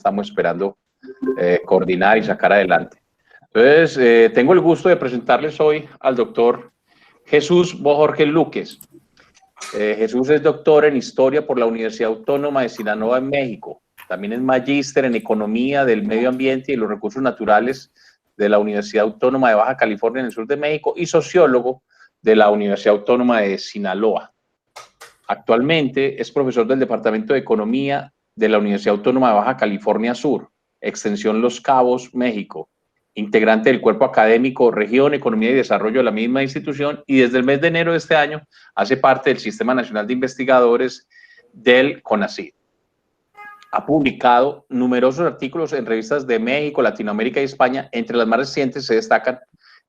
estamos esperando coordinar y sacar adelante. Entonces, tengo el gusto de presentarles hoy al doctor Jesús Bojorges Luques. Jesús es doctor en Historia por la Universidad Autónoma de Sinaloa en México. También es magíster en Economía del Medio Ambiente y los Recursos Naturales de la Universidad Autónoma de Baja California en el sur de México y sociólogo de la Universidad Autónoma de Sinaloa. Actualmente es profesor del Departamento de Economía de la Universidad Autónoma de Baja California Sur, Extensión Los Cabos, México, integrante del cuerpo académico Región, Economía y Desarrollo de la misma institución, y desde el mes de enero de este año hace parte del Sistema Nacional de Investigadores del CONACYT. Ha publicado numerosos artículos en revistas de México, Latinoamérica y España. Entre las más recientes se destacan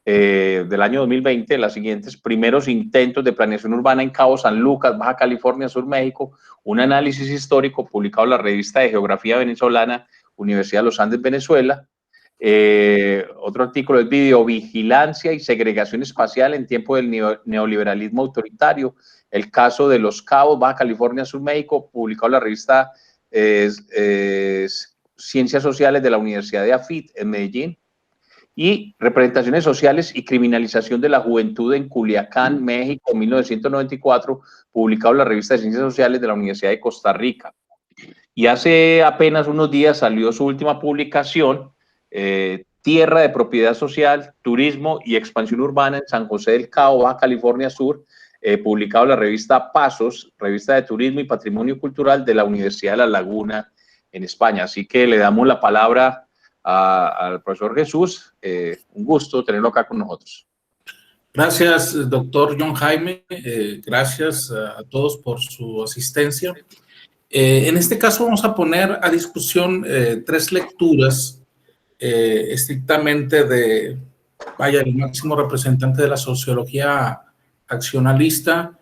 del año 2020 las siguientes: primeros intentos de planeación urbana en Cabo San Lucas, Baja California Sur, México, un análisis histórico publicado en la revista de Geografía Venezolana, Universidad de los Andes, Venezuela. Otro artículo es Videovigilancia y segregación espacial en tiempo del neoliberalismo autoritario, el caso de Los Cabos, Baja California Sur, México, publicado en la revista Ciencias Sociales de la Universidad de AFIT en Medellín. Y Representaciones Sociales y Criminalización de la Juventud en Culiacán, México, 1994, publicado en la revista de Ciencias Sociales de la Universidad de Costa Rica. Y hace apenas unos días salió su última publicación, Tierra de Propiedad Social, Turismo y Expansión Urbana en San José del Cabo, Baja California Sur, publicado en la revista Pasos, revista de Turismo y Patrimonio Cultural de la Universidad de La Laguna en España. Así que le damos la palabra al profesor Jesús. Un gusto tenerlo acá con nosotros. Gracias, doctor John Jaime. Gracias a todos por su asistencia. En este caso vamos a poner a discusión tres lecturas estrictamente de, el máximo representante de la sociología accionalista,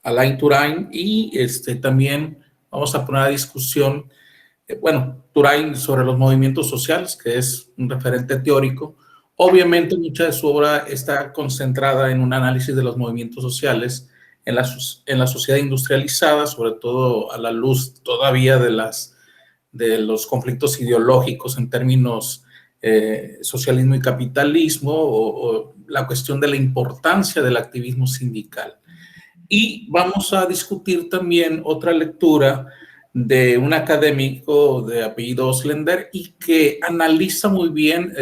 Alain Touraine, y también vamos a poner a discusión Touraine sobre los movimientos sociales, que es un referente teórico. Obviamente, mucha de su obra está concentrada en un análisis de los movimientos sociales en la sociedad industrializada, sobre todo a la luz todavía de los conflictos ideológicos en términos socialismo y capitalismo, o la cuestión de la importancia del activismo sindical. Y vamos a discutir también otra lectura de un académico de apellido Oslender y que analiza muy bien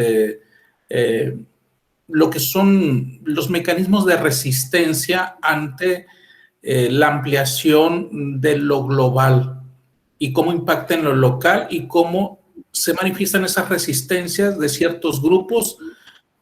lo que son los mecanismos de resistencia ante la ampliación de lo global y cómo impacta en lo local y cómo se manifiestan esas resistencias de ciertos grupos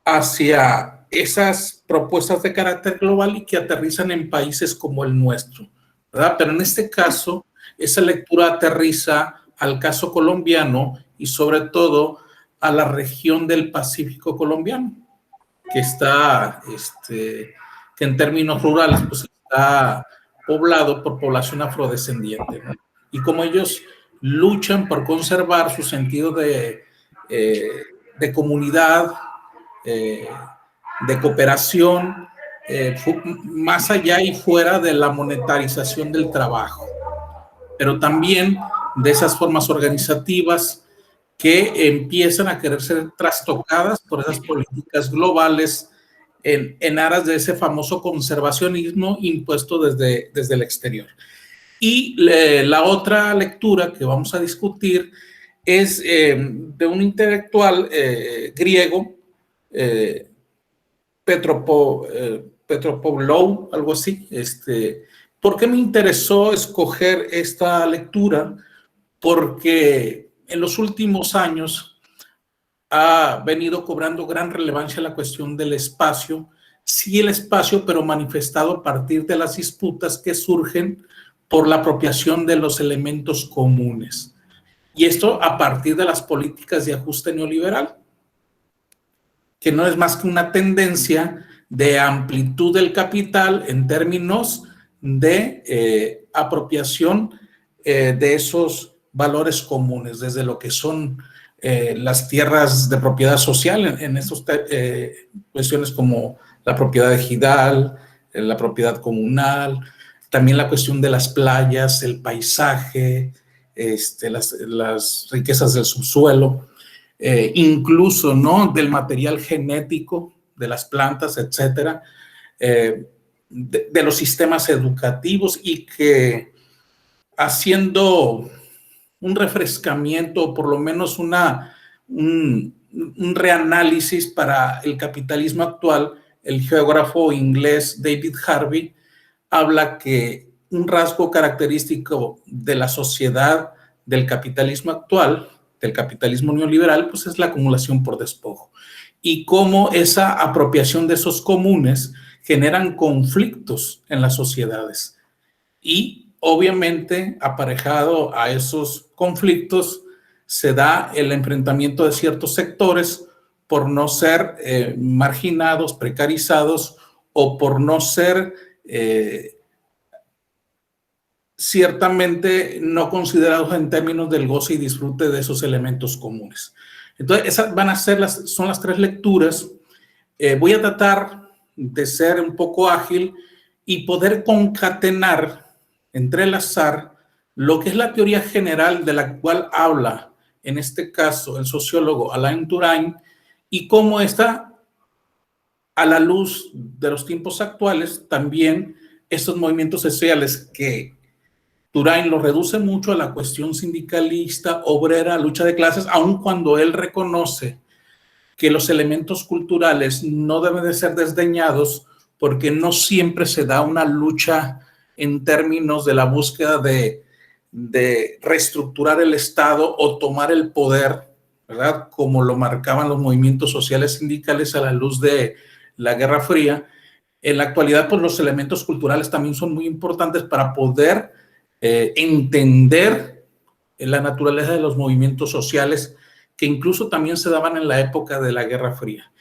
hacia esas propuestas de carácter global y que aterrizan en países como el nuestro, ¿verdad? Pero en este caso, esa lectura aterriza al caso colombiano y sobre todo a la región del Pacífico colombiano, que está, que en términos rurales, pues está poblado por población afrodescendiente, ¿no? Y como ellos luchan por conservar su sentido de comunidad, de cooperación, más allá y fuera de la monetarización del trabajo, pero también de esas formas organizativas que empiezan a querer ser trastocadas por esas políticas globales en aras de ese famoso conservacionismo impuesto desde el exterior. Y la otra lectura que vamos a discutir es de un intelectual griego, Petropoulou, algo así. ¿Por qué me interesó escoger esta lectura? Porque en los últimos años ha venido cobrando gran relevancia la cuestión del espacio, sí el espacio, pero manifestado a partir de las disputas que surgen por la apropiación de los elementos comunes. Y esto a partir de las políticas de ajuste neoliberal, que no es más que una tendencia de amplitud del capital en términos de apropiación de esos valores comunes, desde lo que son las tierras de propiedad social, en estas cuestiones como la propiedad ejidal, la propiedad comunal, también la cuestión de las playas, el paisaje, las riquezas del subsuelo, incluso, ¿no?, del material genético de las plantas, etcétera, de los sistemas educativos, y que haciendo un refrescamiento, o por lo menos un reanálisis para el capitalismo actual, el geógrafo inglés David Harvey habla que un rasgo característico de la sociedad del capitalismo actual, del capitalismo neoliberal, pues es la acumulación por despojo, y cómo esa apropiación de esos comunes generan conflictos en las sociedades. Y obviamente, aparejado a esos conflictos, se da el enfrentamiento de ciertos sectores por no ser marginados, precarizados, o por no ser ciertamente no considerados en términos del goce y disfrute de esos elementos comunes. Entonces, esas van a ser son las tres lecturas. Voy a tratar de ser un poco ágil y poder concatenar, entrelazar lo que es la teoría general de la cual habla, en este caso, el sociólogo Alain Touraine, y cómo está, a la luz de los tiempos actuales, también estos movimientos sociales que Touraine lo reduce mucho a la cuestión sindicalista, obrera, lucha de clases, aun cuando él reconoce que los elementos culturales no deben de ser desdeñados, porque no siempre se da una lucha en términos de la búsqueda de reestructurar el Estado o tomar el poder, ¿verdad?, como lo marcaban los movimientos sociales sindicales a la luz de la Guerra Fría. En la actualidad, pues los elementos culturales también son muy importantes para poder entender la naturaleza de los movimientos sociales, que incluso también se daban en la época de la Guerra Fría.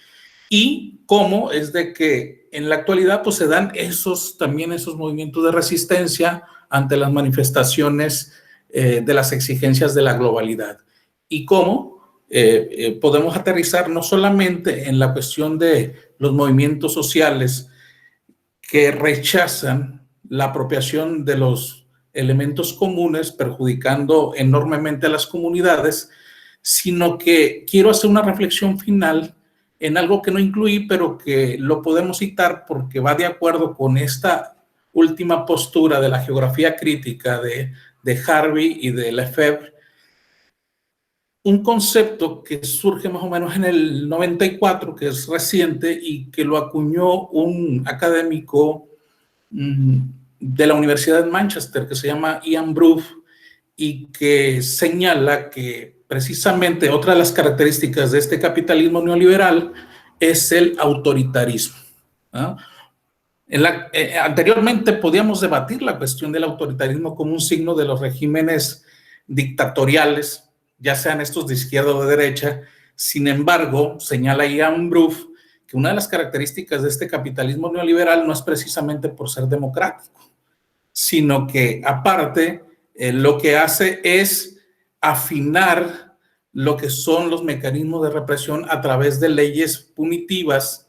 Y cómo es de que en la actualidad pues se dan también esos movimientos de resistencia ante las manifestaciones de las exigencias de la globalidad. Y cómo podemos aterrizar no solamente en la cuestión de los movimientos sociales que rechazan la apropiación de los elementos comunes, perjudicando enormemente a las comunidades, sino que quiero hacer una reflexión final en algo que no incluí, pero que lo podemos citar porque va de acuerdo con esta última postura de la geografía crítica de Harvey y de Lefebvre. Un concepto que surge más o menos en el 94, que es reciente y que lo acuñó un académico de la Universidad de Manchester, que se llama Ian Brough, y que señala que precisamente otra de las características de este capitalismo neoliberal es el autoritarismo, ¿no? Anteriormente podíamos debatir la cuestión del autoritarismo como un signo de los regímenes dictatoriales, ya sean estos de izquierda o de derecha. Sin embargo, señala Ian Brough que una de las características de este capitalismo neoliberal no es precisamente por ser democrático, sino que aparte lo que hace es afinar lo que son los mecanismos de represión a través de leyes punitivas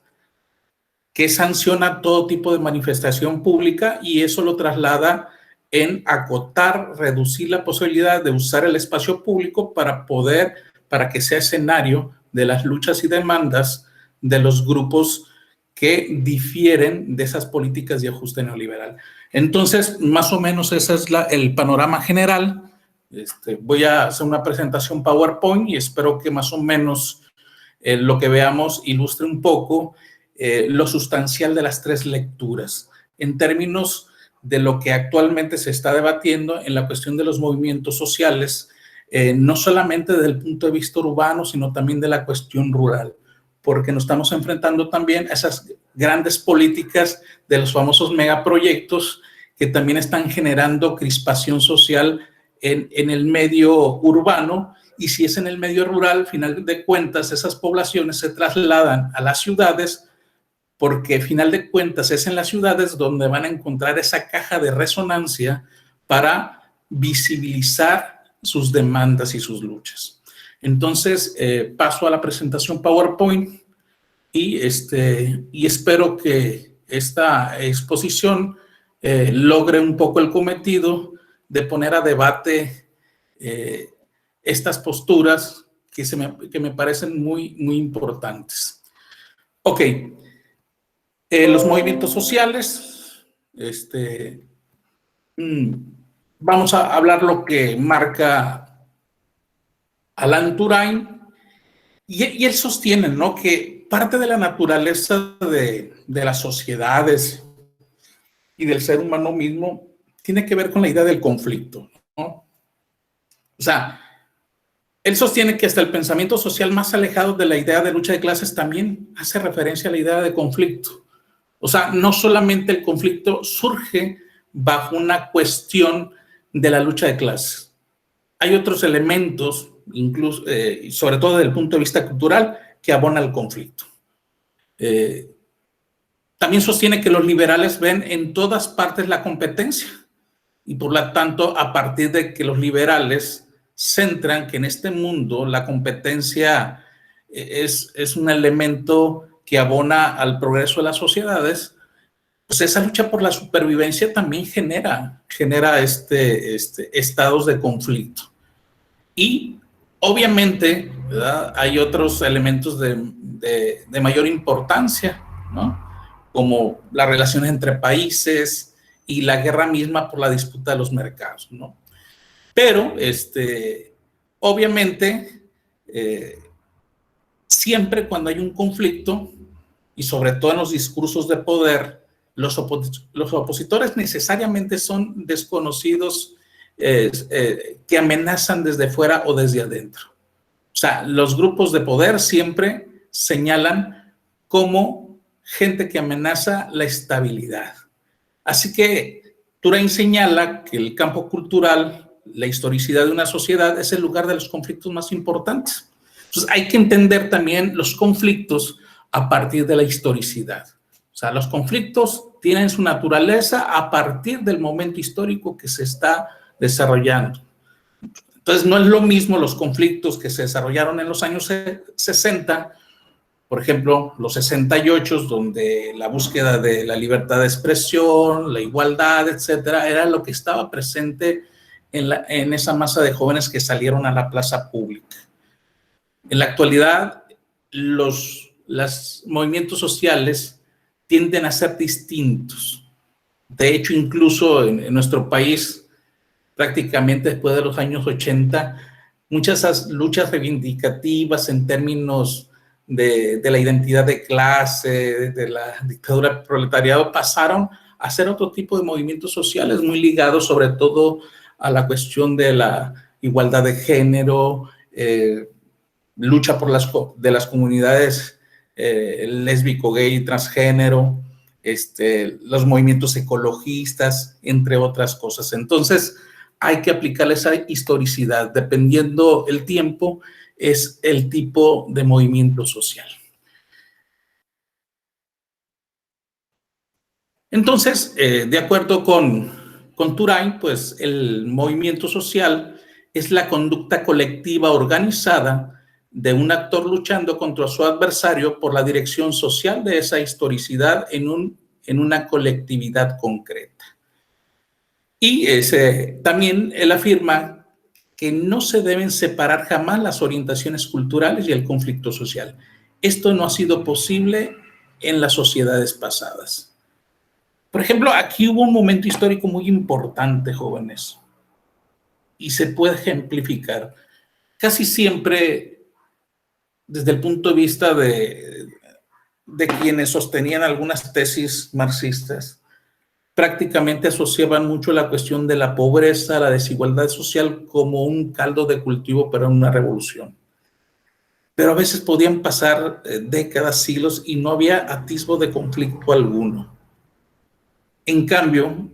que sanciona todo tipo de manifestación pública, y eso lo traslada en acotar, reducir la posibilidad de usar el espacio público para que sea escenario de las luchas y demandas de los grupos que difieren de esas políticas de ajuste neoliberal. Entonces, más o menos ese es el panorama general. Voy a hacer una presentación PowerPoint y espero que más o menos lo que veamos ilustre un poco lo sustancial de las tres lecturas en términos de lo que actualmente se está debatiendo en la cuestión de los movimientos sociales, no solamente desde el punto de vista urbano, sino también de la cuestión rural, porque nos estamos enfrentando también a esas grandes políticas de los famosos megaproyectos que también están generando crispación social en el medio urbano, y si es en el medio rural, al final de cuentas, esas poblaciones se trasladan a las ciudades, porque al final de cuentas es en las ciudades donde van a encontrar esa caja de resonancia para visibilizar sus demandas y sus luchas. Entonces, paso a la presentación PowerPoint y espero que esta exposición logre un poco el cometido de poner a debate estas posturas que me parecen muy, muy importantes. Ok, los movimientos sociales, vamos a hablar lo que marca Alan Turing, y él sostiene, ¿no?, que parte de la naturaleza de las sociedades y del ser humano mismo tiene que ver con la idea del conflicto, ¿no? O sea, él sostiene que hasta el pensamiento social más alejado de la idea de lucha de clases también hace referencia a la idea de conflicto. O sea, no solamente el conflicto surge bajo una cuestión de la lucha de clases. Hay otros elementos, incluso, sobre todo desde el punto de vista cultural, que abonan al conflicto. También sostiene que los liberales ven en todas partes la competencia y por lo tanto, a partir de que los liberales centran que en este mundo la competencia es un elemento que abona al progreso de las sociedades, pues esa lucha por la supervivencia también genera estados de conflicto. Y obviamente, ¿verdad?, hay otros elementos de mayor importancia, ¿no?, como las relaciones entre países y la guerra misma por la disputa de los mercados, ¿no? Pero, obviamente, siempre cuando hay un conflicto, y sobre todo en los discursos de poder, los opositores necesariamente son desconocidos que amenazan desde fuera o desde adentro. O sea, los grupos de poder siempre señalan como gente que amenaza la estabilidad. Así que Turing señala que el campo cultural, la historicidad de una sociedad, es el lugar de los conflictos más importantes. Entonces hay que entender también los conflictos a partir de la historicidad. O sea, los conflictos tienen su naturaleza a partir del momento histórico que se está desarrollando. Entonces no es lo mismo los conflictos que se desarrollaron en los años 60, por ejemplo, los 68, donde la búsqueda de la libertad de expresión, la igualdad, etcétera, era lo que estaba presente en esa masa de jóvenes que salieron a la plaza pública. En la actualidad, los movimientos sociales tienden a ser distintos. De hecho, incluso en nuestro país, prácticamente después de los años 80, muchas luchas reivindicativas en términos de la identidad de clase, de la dictadura del proletariado, pasaron a ser otro tipo de movimientos sociales muy ligados sobre todo a la cuestión de la igualdad de género, lucha por las comunidades lésbico, gay y transgénero, los movimientos ecologistas, entre otras cosas. Entonces, hay que aplicarle esa historicidad. Dependiendo el tiempo, es el tipo de movimiento social. Entonces, de acuerdo con Turing, pues el movimiento social es la conducta colectiva organizada de un actor luchando contra su adversario por la dirección social de esa historicidad en una colectividad concreta. Y también él afirma que no se deben separar jamás las orientaciones culturales y el conflicto social. Esto no ha sido posible en las sociedades pasadas. Por ejemplo, aquí hubo un momento histórico muy importante, jóvenes, y se puede ejemplificar. Casi siempre, desde el punto de vista de quienes sostenían algunas tesis marxistas, prácticamente asociaban mucho la cuestión de la pobreza, la desigualdad social como un caldo de cultivo para una revolución. Pero a veces podían pasar décadas, siglos y no había atisbo de conflicto alguno. En cambio,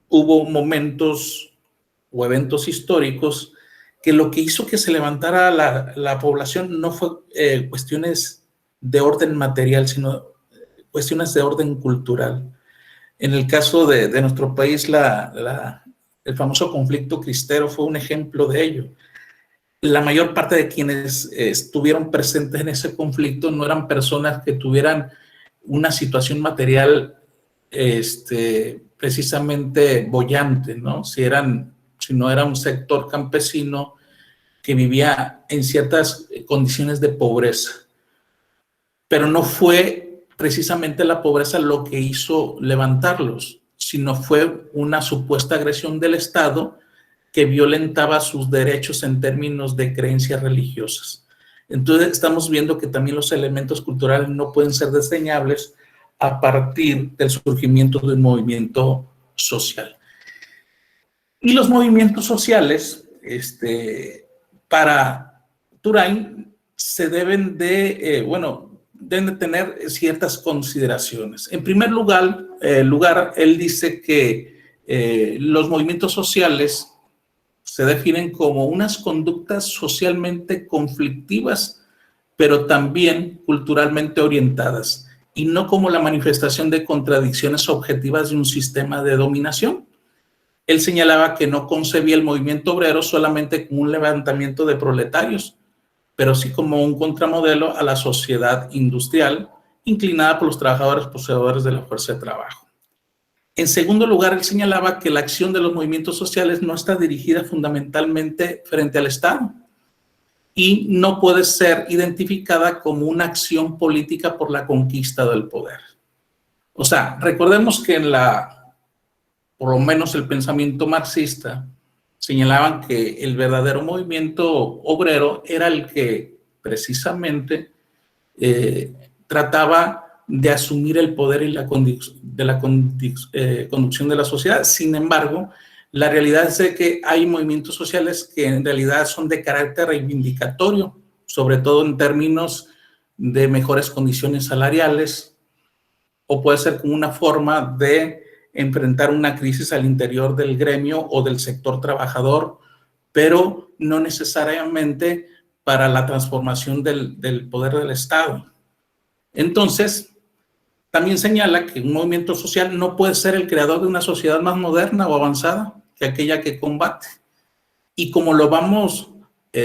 hubo momentos o eventos históricos que lo que hizo que se levantara la población no fue cuestiones de orden material, sino cuestiones de orden cultural. En el caso de nuestro país, el famoso conflicto cristero fue un ejemplo de ello. La mayor parte de quienes estuvieron presentes en ese conflicto no eran personas que tuvieran una situación material precisamente boyante, ¿no? Si eran sino era un sector campesino que vivía en ciertas condiciones de pobreza. Pero no fue precisamente la pobreza lo que hizo levantarlos, sino fue una supuesta agresión del Estado que violentaba sus derechos en términos de creencias religiosas. Entonces estamos viendo que también los elementos culturales no pueden ser desdeñables a partir del surgimiento de un movimiento social. Y los movimientos sociales, para Turain, se deben de, deben de tener ciertas consideraciones. En primer lugar, él dice que los movimientos sociales se definen como unas conductas socialmente conflictivas, pero también culturalmente orientadas, y no como la manifestación de contradicciones objetivas de un sistema de dominación. Él señalaba que no concebía el movimiento obrero solamente como un levantamiento de proletarios, pero sí como un contramodelo a la sociedad industrial inclinada por los trabajadores poseedores de la fuerza de trabajo. En segundo lugar, él señalaba que la acción de los movimientos sociales no está dirigida fundamentalmente frente al Estado y no puede ser identificada como una acción política por la conquista del poder. O sea, recordemos que por lo menos el pensamiento marxista, señalaban que el verdadero movimiento obrero era el que precisamente trataba de asumir el poder y la conducción de la sociedad. Sin embargo, la realidad es de que hay movimientos sociales que en realidad son de carácter reivindicatorio, sobre todo en términos de mejores condiciones salariales, o puede ser como una forma de enfrentar una crisis al interior del gremio o del sector trabajador, pero no necesariamente para la transformación del poder del Estado. Entonces, también señala que un movimiento social no puede ser el creador de una sociedad más moderna o avanzada que aquella que combate. Y como lo vamos a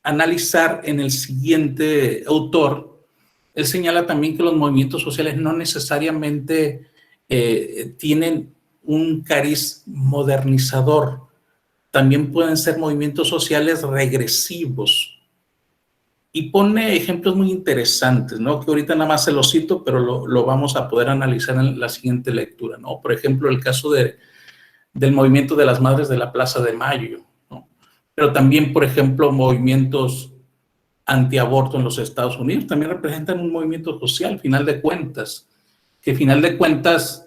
analizar en el siguiente autor, él señala también que los movimientos sociales no necesariamente tienen un cariz modernizador. También pueden ser movimientos sociales regresivos. Y pone ejemplos muy interesantes, ¿no? Que ahorita nada más se los cito, pero lo vamos a poder analizar en la siguiente lectura, ¿no? Por ejemplo, el caso del movimiento de las Madres de la Plaza de Mayo, ¿no? Pero también, por ejemplo, movimientos antiaborto en los Estados Unidos también representan un movimiento social, final de cuentas, que final de cuentas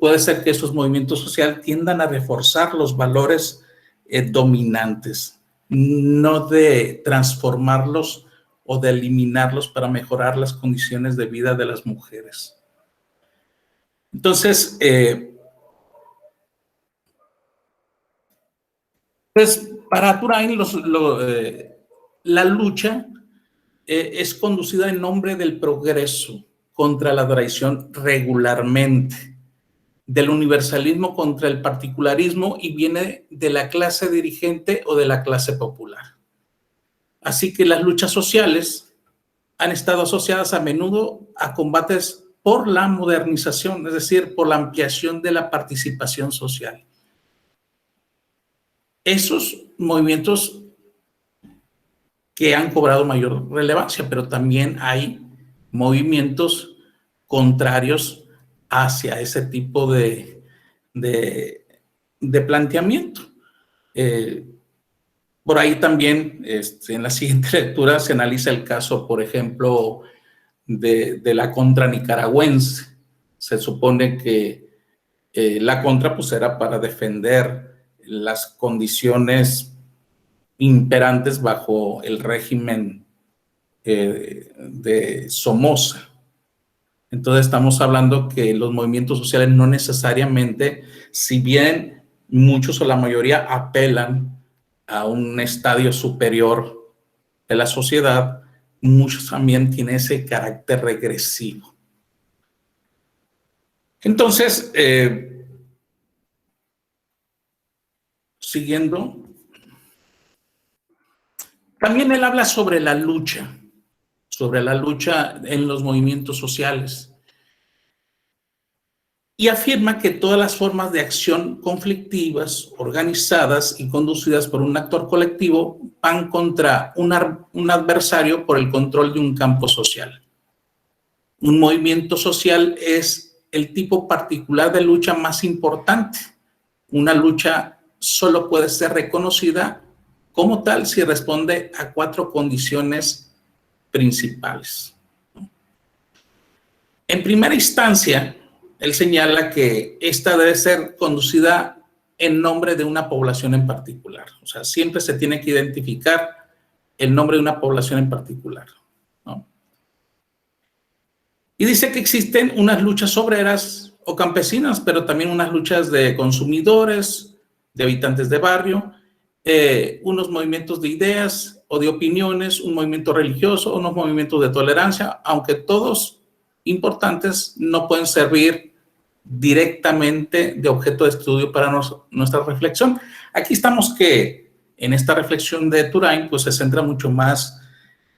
puede ser que esos movimientos sociales tiendan a reforzar los valores dominantes, no de transformarlos o de eliminarlos para mejorar las condiciones de vida de las mujeres. Entonces, pues para Turain la lucha es conducida en nombre del progreso contra la traición regularmente, del universalismo contra el particularismo, y viene de la clase dirigente o de la clase popular. Así que las luchas sociales han estado asociadas a menudo a combates por la modernización, es decir, por la ampliación de la participación social. Esos movimientos que han cobrado mayor relevancia, pero también hay movimientos contrarios hacia ese tipo de planteamiento. Por ahí también, en la siguiente lectura, se analiza el caso, por ejemplo, de la contra nicaragüense. Se supone que la contra pues, era para defender las condiciones imperantes bajo el régimen de Somoza. Entonces estamos hablando que los movimientos sociales no necesariamente, si bien muchos o la mayoría apelan a un estadio superior de la sociedad, muchos también tienen ese carácter regresivo. Entonces, siguiendo, también él habla sobre la lucha en los movimientos sociales. y afirma que todas las formas de acción conflictivas, organizadas y conducidas por un actor colectivo van contra un adversario por el control de un campo social. Un movimiento social es el tipo particular de lucha más importante. Una lucha solo puede ser reconocida como tal si responde a 4 condiciones principales. En primera instancia, él señala que esta debe ser conducida en nombre de una población en particular. O sea, siempre se tiene que identificar el nombre de una población en particular, ¿no? Y dice que existen unas luchas obreras o campesinas, pero también unas luchas de consumidores, de habitantes de barrio, unos movimientos de ideas o de opiniones, un movimiento religioso, unos movimientos de tolerancia, aunque todos importantes, no pueden servir directamente de objeto de estudio para nuestra reflexión. Aquí estamos que en esta reflexión de Turain pues se centra mucho más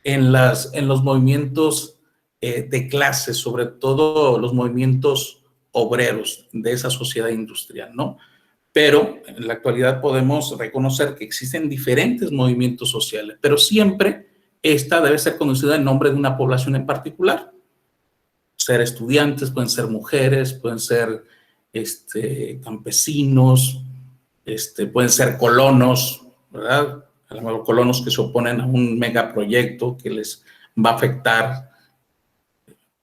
en los movimientos de clase, sobre todo los movimientos obreros de esa sociedad industrial, ¿no? Pero en la actualidad podemos reconocer que existen diferentes movimientos sociales, pero siempre esta debe ser conocida en nombre de una población en particular. Ser estudiantes, pueden ser mujeres, pueden ser campesinos, pueden ser colonos, ¿verdad? A lo mejor colonos que se oponen a un megaproyecto que les va a afectar.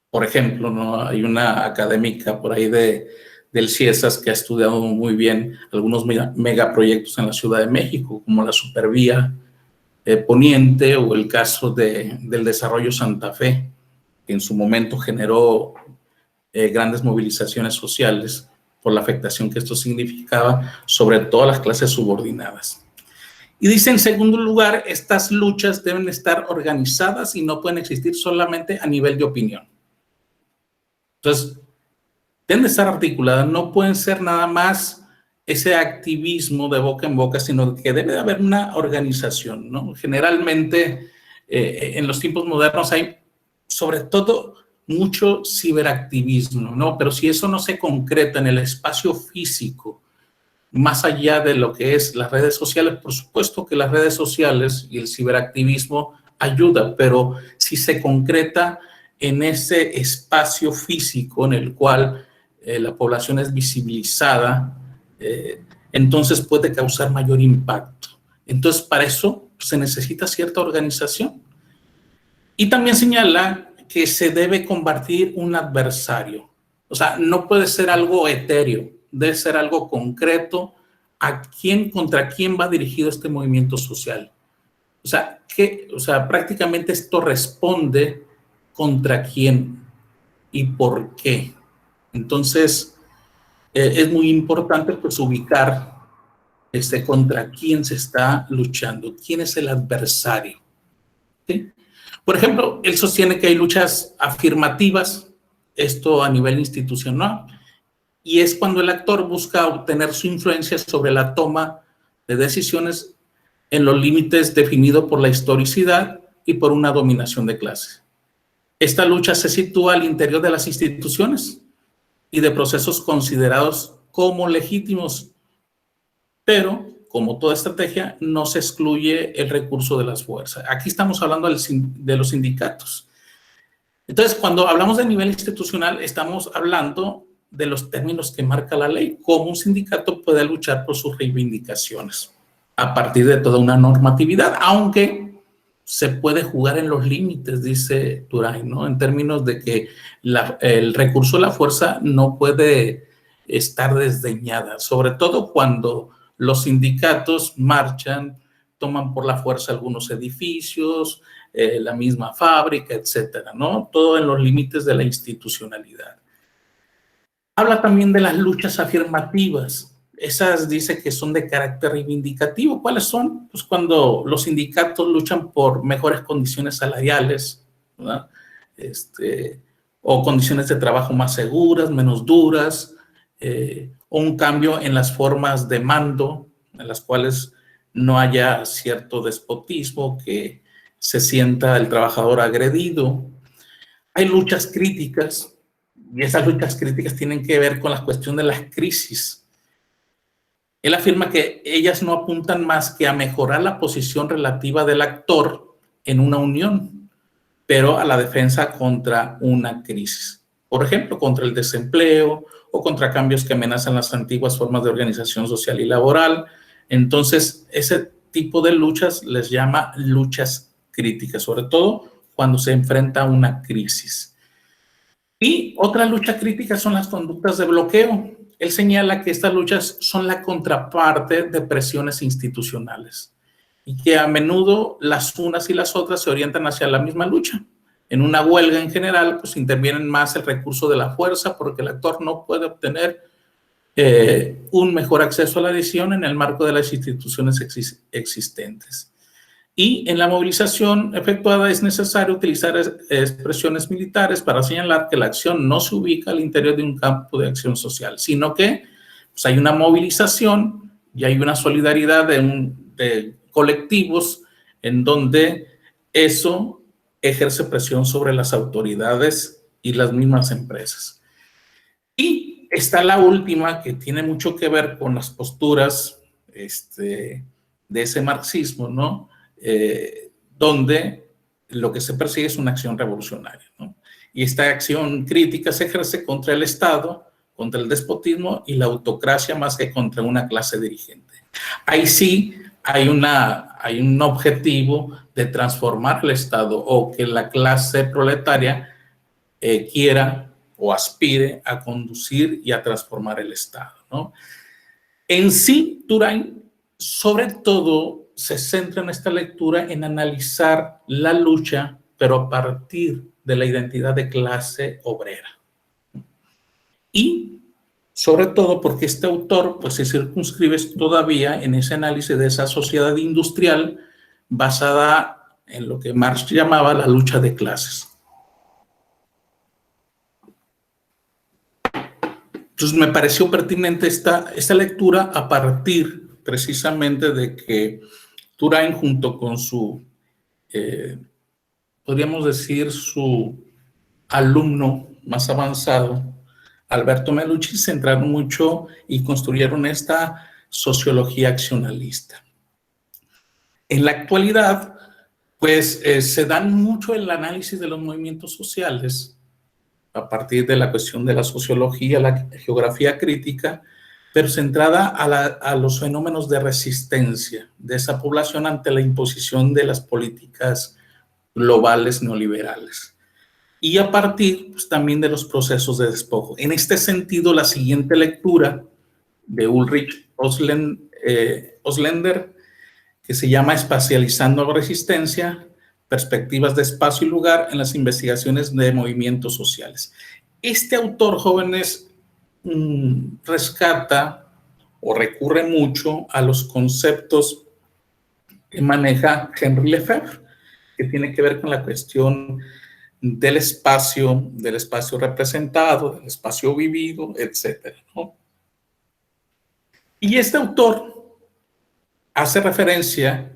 Por ejemplo, ¿no? Hay una académica por ahí del CIESAS que ha estudiado muy bien algunos megaproyectos en la Ciudad de México, como la Supervía Poniente o el caso del Desarrollo Santa Fe, que en su momento generó grandes movilizaciones sociales por la afectación que esto significaba, sobre todo a las clases subordinadas. Y dice, en segundo lugar, estas luchas deben estar organizadas y no pueden existir solamente a nivel de opinión. Entonces, deben de estar articuladas, no pueden ser nada más ese activismo de boca en boca, sino que debe de haber una organización, ¿no? Generalmente, en los tiempos modernos hay, sobre todo, mucho ciberactivismo, ¿no? Pero si eso no se concreta en el espacio físico, más allá de lo que es las redes sociales, por supuesto que las redes sociales y el ciberactivismo ayuda, pero si se concreta en ese espacio físico en el cual la población es visibilizada, entonces puede causar mayor impacto. Entonces, para eso se necesita cierta organización. Y también señala que se debe combatir un adversario. O sea, no puede ser algo etéreo, debe ser algo concreto contra quién va dirigido este movimiento social. O sea, prácticamente esto responde contra quién y por qué. Entonces, es muy importante pues ubicar contra quién se está luchando, quién es el adversario, ¿sí? Por ejemplo, él sostiene que hay luchas afirmativas, esto a nivel institucional, y es cuando el actor busca obtener su influencia sobre la toma de decisiones en los límites definidos por la historicidad y por una dominación de clase. Esta lucha se sitúa al interior de las instituciones y de procesos considerados como legítimos, pero como toda estrategia, no se excluye el recurso de las fuerzas. Aquí estamos hablando de los sindicatos. Entonces, cuando hablamos de nivel institucional, estamos hablando de los términos que marca la ley, cómo un sindicato puede luchar por sus reivindicaciones a partir de toda una normatividad, aunque se puede jugar en los límites, dice Turain, ¿no? En términos de que el recurso de la fuerza no puede estar desdeñada, sobre todo cuando los sindicatos marchan, toman por la fuerza algunos edificios, la misma fábrica, etcétera, ¿no? Todo en los límites de la institucionalidad. Habla también de las luchas afirmativas. Esas dice que son de carácter reivindicativo. ¿Cuáles son? Pues cuando los sindicatos luchan por mejores condiciones salariales, ¿verdad? O condiciones de trabajo más seguras, menos duras, o un cambio en las formas de mando, en las cuales no haya cierto despotismo, que se sienta el trabajador agredido. Hay luchas críticas, y esas luchas críticas tienen que ver con la cuestión de las crisis. Él afirma que ellas no apuntan más que a mejorar la posición relativa del actor en una unión, pero a la defensa contra una crisis. Por ejemplo, contra el desempleo o contra cambios que amenazan las antiguas formas de organización social y laboral. Entonces, ese tipo de luchas les llama luchas críticas, sobre todo cuando se enfrenta a una crisis. Y otra lucha crítica son las conductas de bloqueo. Él señala que estas luchas son la contraparte de presiones institucionales y que a menudo las unas y las otras se orientan hacia la misma lucha. En una huelga en general, pues intervienen más el recurso de la fuerza porque el actor no puede obtener un mejor acceso a la decisión en el marco de las instituciones existentes. Y en la movilización efectuada es necesario utilizar expresiones militares para señalar que la acción no se ubica al interior de un campo de acción social, sino que pues, hay una movilización y hay una solidaridad de colectivos en donde eso ejerce presión sobre las autoridades y las mismas empresas. Y está la última, que tiene mucho que ver con las posturas de ese marxismo, ¿no? Donde lo que se persigue es una acción revolucionaria, ¿no? Y esta acción crítica se ejerce contra el Estado, contra el despotismo y la autocracia más que contra una clase dirigente. Ahí sí hay un objetivo de transformar el Estado o que la clase proletaria quiera o aspire a conducir y a transformar el Estado, ¿no? En sí, Turay, sobre todo, se centra en esta lectura en analizar la lucha, pero a partir de la identidad de clase obrera. Y sobre todo porque este autor pues, se circunscribe todavía en ese análisis de esa sociedad industrial basada en lo que Marx llamaba la lucha de clases. Entonces me pareció pertinente esta lectura a partir precisamente de que Turay, junto con su, podríamos decir, su alumno más avanzado, Alberto Melucci, se centraron mucho y construyeron esta sociología accionalista. En la actualidad, pues se dan mucho el análisis de los movimientos sociales a partir de la cuestión de la sociología, la geografía crítica, pero centrada a los fenómenos de resistencia de esa población ante la imposición de las políticas globales neoliberales. Y a partir pues, también de los procesos de despojo. En este sentido, la siguiente lectura de Ulrich Osländer, que se llama Espacializando la resistencia, perspectivas de espacio y lugar en las investigaciones de movimientos sociales. Este autor, jóvenes, rescata o recurre mucho a los conceptos que maneja Henri Lefebvre, que tiene que ver con la cuestión del espacio representado, del espacio vivido, etcétera, ¿no? Y este autor hace referencia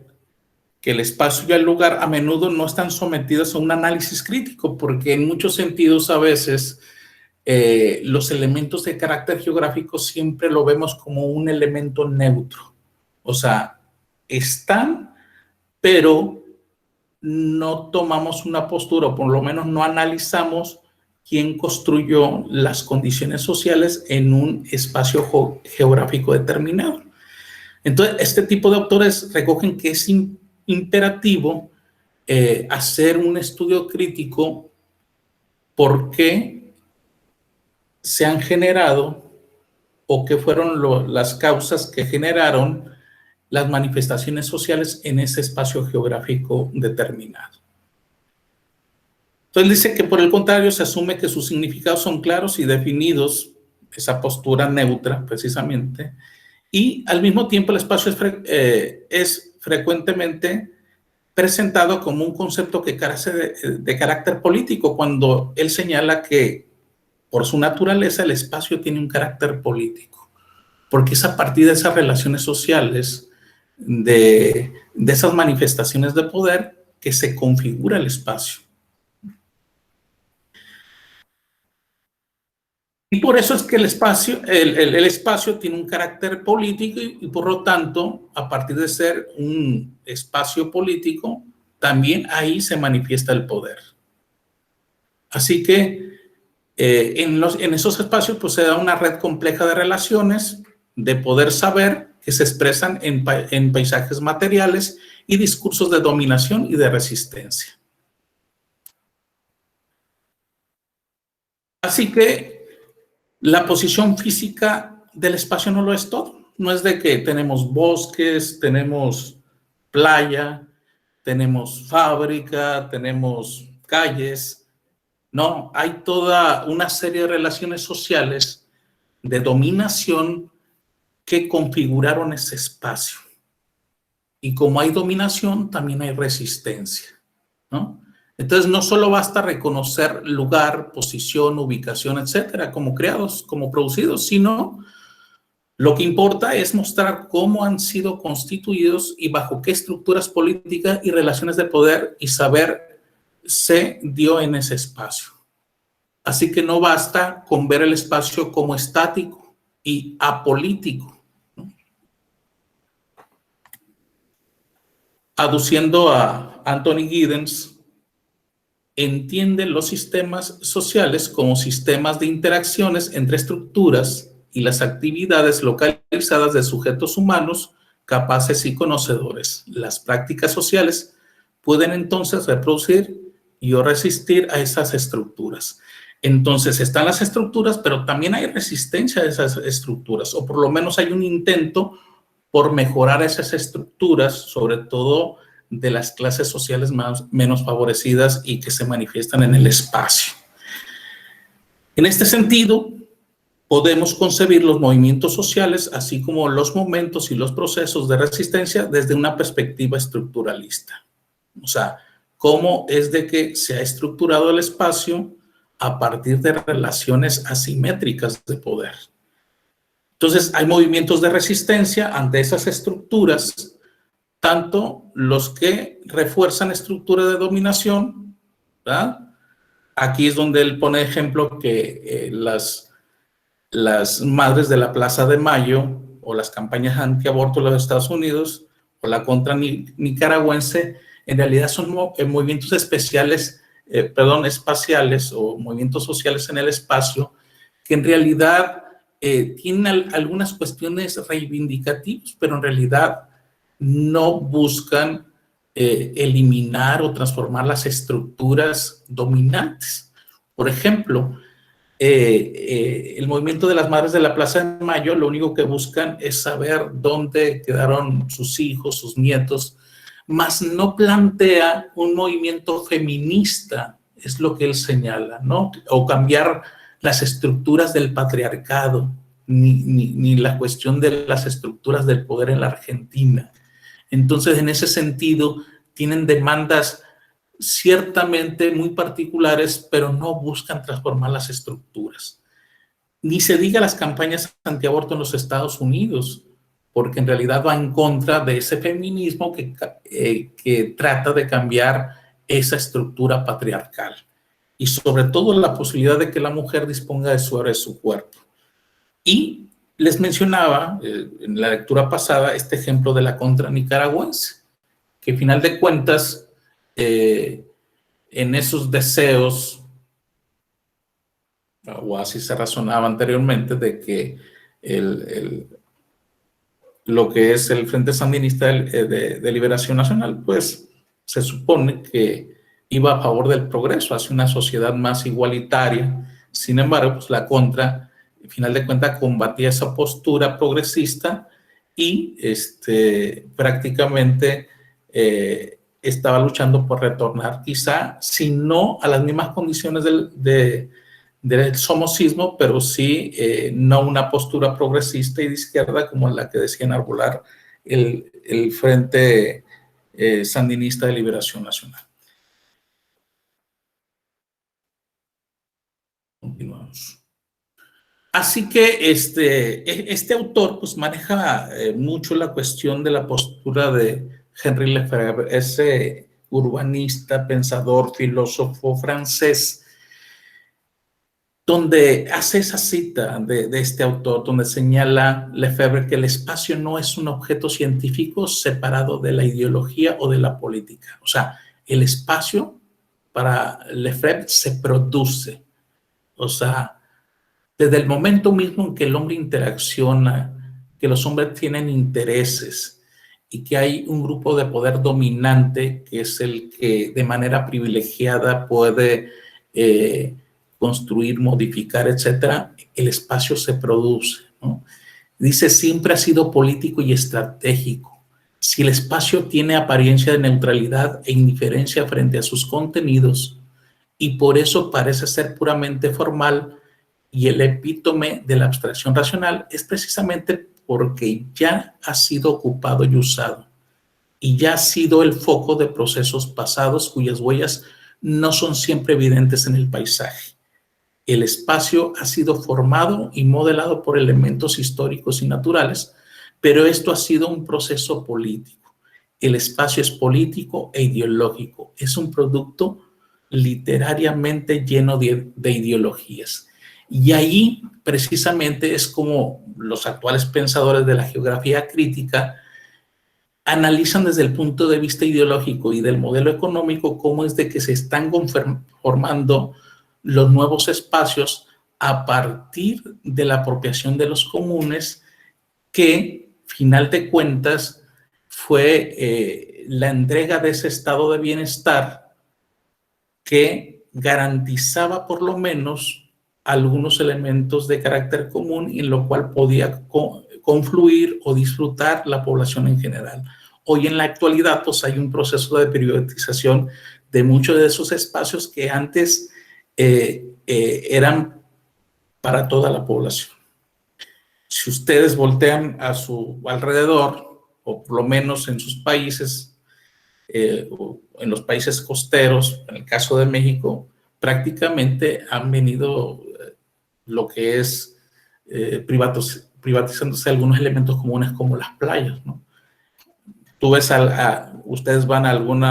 que el espacio y el lugar a menudo no están sometidos a un análisis crítico, porque en muchos sentidos a veces los elementos de carácter geográfico siempre lo vemos como un elemento neutro. O sea, están, pero no tomamos una postura, o por lo menos no analizamos quién construyó las condiciones sociales en un espacio geográfico determinado. Entonces, este tipo de autores recogen que es imperativo hacer un estudio crítico por qué se han generado o qué fueron las causas que generaron las manifestaciones sociales en ese espacio geográfico determinado. Entonces dice que por el contrario se asume que sus significados son claros y definidos, esa postura neutra precisamente, y al mismo tiempo el espacio es frecuentemente presentado como un concepto que carece de carácter político, cuando él señala que por su naturaleza el espacio tiene un carácter político, porque es a partir de esas relaciones sociales, de esas manifestaciones de poder, que se configura el espacio. Y por eso es que el espacio tiene un carácter político y por lo tanto, a partir de ser un espacio político, también ahí se manifiesta el poder. Así que en esos espacios pues, se da una red compleja de relaciones, de poder saber que se expresan en paisajes materiales y discursos de dominación y de resistencia. Así que la posición física del espacio no lo es todo. No es de que tenemos bosques, tenemos playa, tenemos fábrica, tenemos calles. No, hay toda una serie de relaciones sociales de dominación que configuraron ese espacio. Y como hay dominación, también hay resistencia, ¿no? Entonces, no solo basta reconocer lugar, posición, ubicación, etcétera, como creados, como producidos, sino lo que importa es mostrar cómo han sido constituidos y bajo qué estructuras políticas y relaciones de poder y saber se dio en ese espacio. Así que no basta con ver el espacio como estático y apolítico, ¿no? Aduciendo a Anthony Giddens, entiende los sistemas sociales como sistemas de interacciones entre estructuras y las actividades localizadas de sujetos humanos capaces y conocedores. Las prácticas sociales pueden entonces reproducir y o resistir a esas estructuras. Entonces están las estructuras, pero también hay resistencia a esas estructuras, o por lo menos hay un intento por mejorar esas estructuras, sobre todo de las clases sociales menos favorecidas y que se manifiestan en el espacio. En este sentido, podemos concebir los movimientos sociales, así como los momentos y los procesos de resistencia desde una perspectiva estructuralista. O sea, cómo es de que se ha estructurado el espacio a partir de relaciones asimétricas de poder. Entonces, hay movimientos de resistencia ante esas estructuras, tanto los que refuerzan estructuras de dominación, ¿verdad? Aquí es donde él pone ejemplo que las madres de la Plaza de Mayo o las campañas antiaborto de los Estados Unidos o la contra nicaragüense en realidad son movimientos espaciales o movimientos sociales en el espacio que en realidad tienen algunas cuestiones reivindicativas, pero en realidad no buscan eliminar o transformar las estructuras dominantes. Por ejemplo, el movimiento de las madres de la Plaza de Mayo lo único que buscan es saber dónde quedaron sus hijos, sus nietos, mas no plantea un movimiento feminista, es lo que él señala, ¿no? O cambiar las estructuras del patriarcado, ni la cuestión de las estructuras del poder en la Argentina. Entonces, en ese sentido, tienen demandas ciertamente muy particulares, pero no buscan transformar las estructuras. Ni se diga las campañas antiaborto en los Estados Unidos, porque en realidad va en contra de ese feminismo que trata de cambiar esa estructura patriarcal y sobre todo la posibilidad de que la mujer disponga de su cuerpo. Y les mencionaba en la lectura pasada este ejemplo de la contra nicaragüense, que al final de cuentas, en esos deseos, o así se razonaba anteriormente, de que lo que es el Frente Sandinista de Liberación Nacional, pues se supone que iba a favor del progreso, hacia una sociedad más igualitaria. Sin embargo, pues la contra, al final de cuentas, combatía esa postura progresista y prácticamente estaba luchando por retornar, quizá, si no a las mismas condiciones del somocismo, pero sí no una postura progresista y de izquierda como la que decía enarbolar el Frente Sandinista de Liberación Nacional. Continuamos. Así que este autor pues maneja mucho la cuestión de la postura de Henri Lefebvre, ese urbanista, pensador, filósofo francés, donde hace esa cita de este autor, donde señala Lefebvre que el espacio no es un objeto científico separado de la ideología o de la política. O sea, el espacio para Lefebvre se produce. O sea, desde el momento mismo en que el hombre interacciona, que los hombres tienen intereses y que hay un grupo de poder dominante que es el que de manera privilegiada puede construir, modificar, etcétera, el espacio se produce, ¿no? Dice, siempre ha sido político y estratégico. Si el espacio tiene apariencia de neutralidad e indiferencia frente a sus contenidos y por eso parece ser puramente formal y el epítome de la abstracción racional, es precisamente porque ya ha sido ocupado y usado y ya ha sido el foco de procesos pasados cuyas huellas no son siempre evidentes en el paisaje. El espacio ha sido formado y modelado por elementos históricos y naturales, pero esto ha sido un proceso político. El espacio es político e ideológico. Es un producto literariamente lleno de ideologías. Y ahí precisamente es como los actuales pensadores de la geografía crítica analizan desde el punto de vista ideológico y del modelo económico cómo es de que se están formando los nuevos espacios a partir de la apropiación de los comunes, que, final de cuentas, fue la entrega de ese estado de bienestar que garantizaba por lo menos algunos elementos de carácter común en lo cual podía confluir o disfrutar la población en general. Hoy en la actualidad pues hay un proceso de privatización de muchos de esos espacios que antes eran para toda la población. Si ustedes voltean a su alrededor, o por lo menos en sus países, o en los países costeros, en el caso de México, prácticamente han venido lo que es privatizándose algunos elementos comunes como las playas, ¿no? Tú ves, ustedes van a algún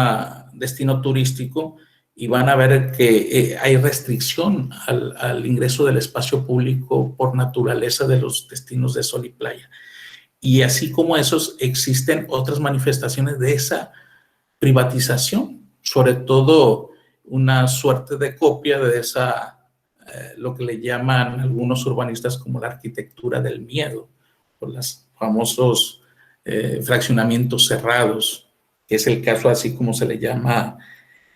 destino turístico y van a ver que hay restricción al ingreso del espacio público por naturaleza de los destinos de sol y playa. Y así como esos, existen otras manifestaciones de esa privatización, sobre todo una suerte de copia de esa, lo que le llaman algunos urbanistas como la arquitectura del miedo, por los famosos fraccionamientos cerrados, que es el caso así como se le llama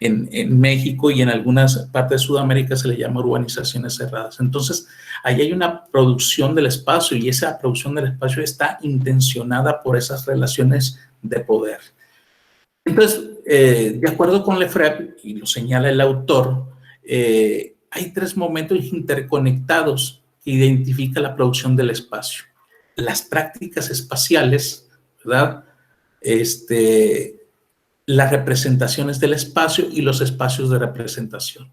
en México, y en algunas partes de Sudamérica se le llama urbanizaciones cerradas. Entonces, ahí hay una producción del espacio y esa producción del espacio está intencionada por esas relaciones de poder. Entonces, de acuerdo con Lefebvre, y lo señala el autor, hay tres momentos interconectados que identifican la producción del espacio. Las prácticas espaciales, ¿verdad? Las representaciones del espacio y los espacios de representación.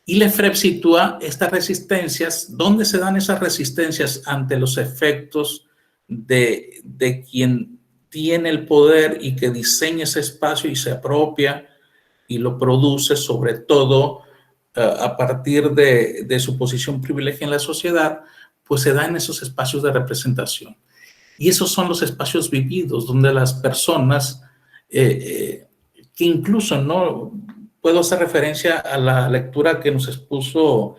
Y Lefebvre sitúa estas resistencias, ¿dónde se dan esas resistencias? Ante los efectos de quien tiene el poder y que diseña ese espacio y se apropia y lo produce, sobre todo a partir de su posición privilegiada en la sociedad, pues se dan esos espacios de representación. Y esos son los espacios vividos, donde las personas, que incluso, ¿no? Puedo hacer referencia a la lectura que nos expuso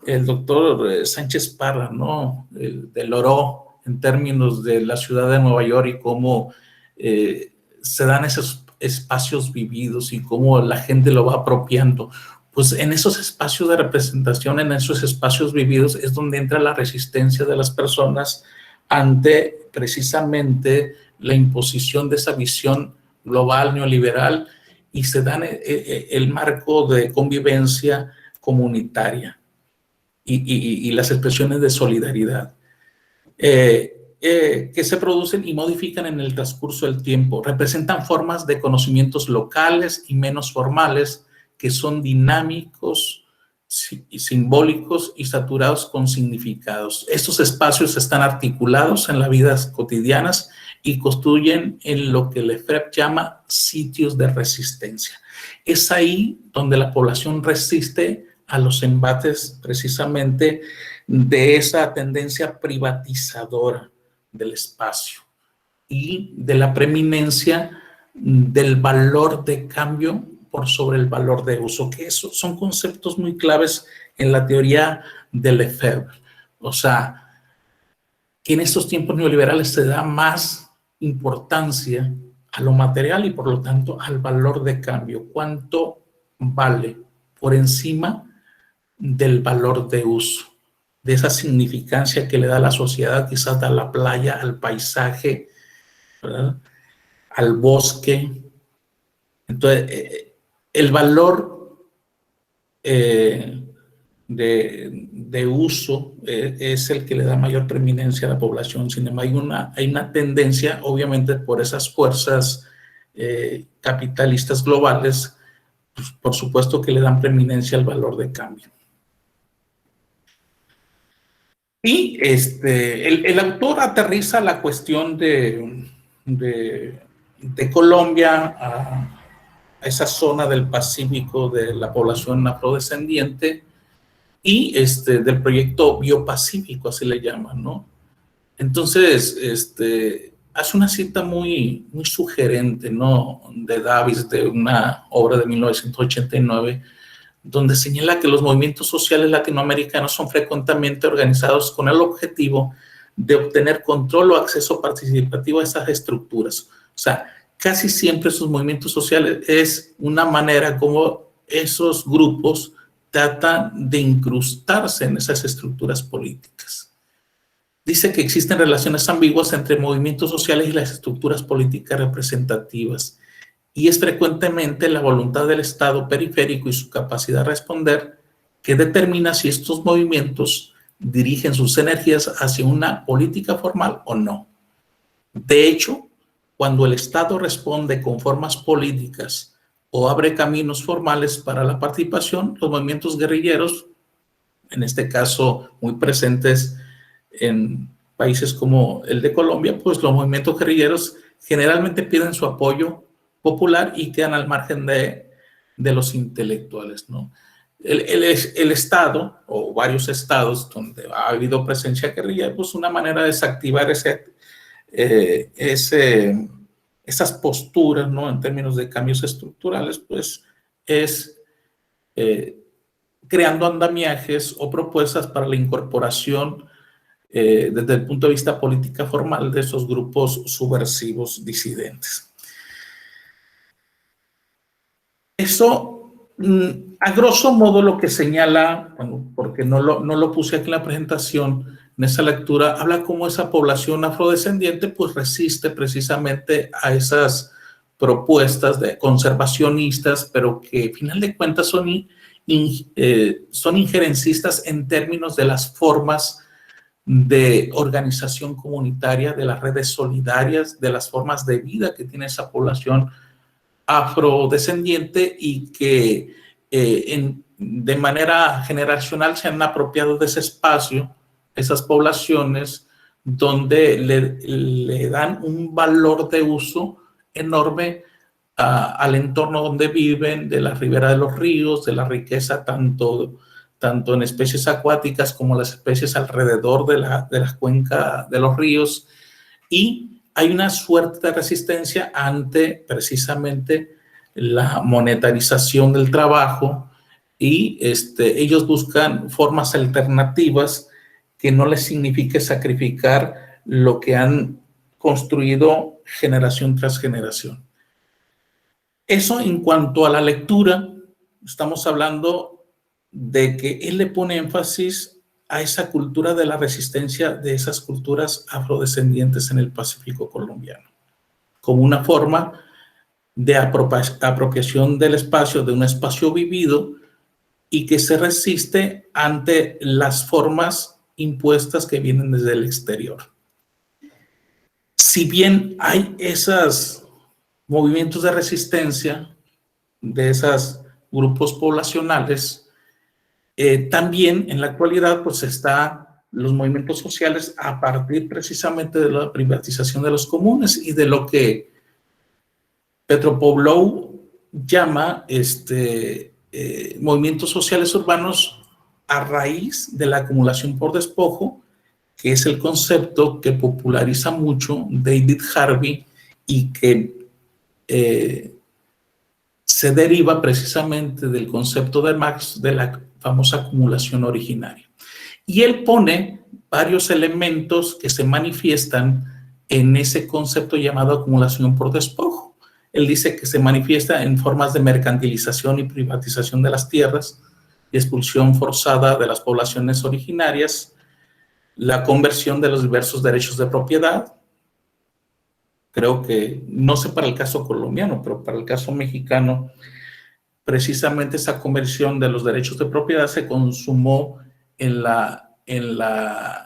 el doctor Sánchez Parra, ¿no? Del Oro, en términos de la ciudad de Nueva York y cómo se dan esos espacios vividos y cómo la gente lo va apropiando. Pues en esos espacios de representación, en esos espacios vividos, es donde entra la resistencia de las personas ante precisamente la imposición de esa visión global neoliberal, y se dan el marco de convivencia comunitaria y las expresiones de solidaridad que se producen y modifican en el transcurso del tiempo. Representan formas de conocimientos locales y menos formales que son dinámicos, simbólicos y saturados con significados. Estos espacios están articulados en las vidas cotidianas y construyen en lo que Lefebvre llama sitios de resistencia. Es ahí donde la población resiste a los embates precisamente de esa tendencia privatizadora del espacio y de la preeminencia del valor de cambio por sobre el valor de uso, que esos son conceptos muy claves en la teoría de Lefebvre. O sea, que en estos tiempos neoliberales se da más importancia a lo material y por lo tanto al valor de cambio. ¿Cuánto vale por encima del valor de uso? De esa significancia que le da a la sociedad, quizás a la playa, al paisaje, ¿verdad?, al bosque. Entonces, el valor de uso es el que le da mayor preeminencia a la población. Sin embargo, hay una tendencia, obviamente, por esas fuerzas capitalistas globales, pues, por supuesto que le dan preeminencia al valor de cambio. Y el autor aterriza la cuestión de Colombia a esa zona del Pacífico de la población afrodescendiente y del proyecto biopacífico, así le llaman, ¿no? Entonces, hace una cita muy, muy sugerente, ¿no?, de Davis, de una obra de 1989, donde señala que los movimientos sociales latinoamericanos son frecuentemente organizados con el objetivo de obtener control o acceso participativo a esas estructuras. O sea, casi siempre esos movimientos sociales es una manera como esos grupos tratan de incrustarse en esas estructuras políticas. Dice que existen relaciones ambiguas entre movimientos sociales y las estructuras políticas representativas, y es frecuentemente la voluntad del Estado periférico y su capacidad de responder que determina si estos movimientos dirigen sus energías hacia una política formal o no. De hecho, cuando el Estado responde con formas políticas o abre caminos formales para la participación, los movimientos guerrilleros, en este caso muy presentes en países como el de Colombia, pues los movimientos guerrilleros generalmente piden su apoyo popular y quedan al margen de los intelectuales, ¿no? El Estado, o varios estados donde ha habido presencia guerrillera, pues una manera de desactivar esas posturas, ¿no?, en términos de cambios estructurales, pues es creando andamiajes o propuestas para la incorporación desde el punto de vista política formal de esos grupos subversivos disidentes. Eso, a grosso modo, lo que señala, bueno, porque no lo puse aquí en la presentación, en esa lectura, habla cómo esa población afrodescendiente pues resiste precisamente a esas propuestas de conservacionistas, pero que, al final de cuentas, son injerencistas en términos de las formas de organización comunitaria, de las redes solidarias, de las formas de vida que tiene esa población afrodescendiente y que de manera generacional se han apropiado de ese espacio, esas poblaciones, donde le dan un valor de uso enorme al entorno donde viven, de la ribera de los ríos, de la riqueza tanto en especies acuáticas como las especies alrededor de la cuenca de los ríos, y hay una suerte de resistencia ante precisamente la monetarización del trabajo y ellos buscan formas alternativas que no les signifique sacrificar lo que han construido generación tras generación. Eso en cuanto a la lectura, estamos hablando de que él le pone énfasis a esa cultura de la resistencia de esas culturas afrodescendientes en el Pacífico colombiano, como una forma de apropiación del espacio, de un espacio vivido, y que se resiste ante las formas impuestas que vienen desde el exterior. Si bien hay esos movimientos de resistencia de esos grupos poblacionales, también en la actualidad pues están los movimientos sociales a partir precisamente de la privatización de los comunes y de lo que Petropavlov llama movimientos sociales urbanos a raíz de la acumulación por despojo, que es el concepto que populariza mucho David Harvey y que se deriva precisamente del concepto de Marx de la famosa acumulación originaria. Y él pone varios elementos que se manifiestan en ese concepto llamado acumulación por despojo. Él dice que se manifiesta en formas de mercantilización y privatización de las tierras y expulsión forzada de las poblaciones originarias, la conversión de los diversos derechos de propiedad. Creo que, no sé para el caso colombiano, pero para el caso mexicano, precisamente esa conversión de los derechos de propiedad se consumó en la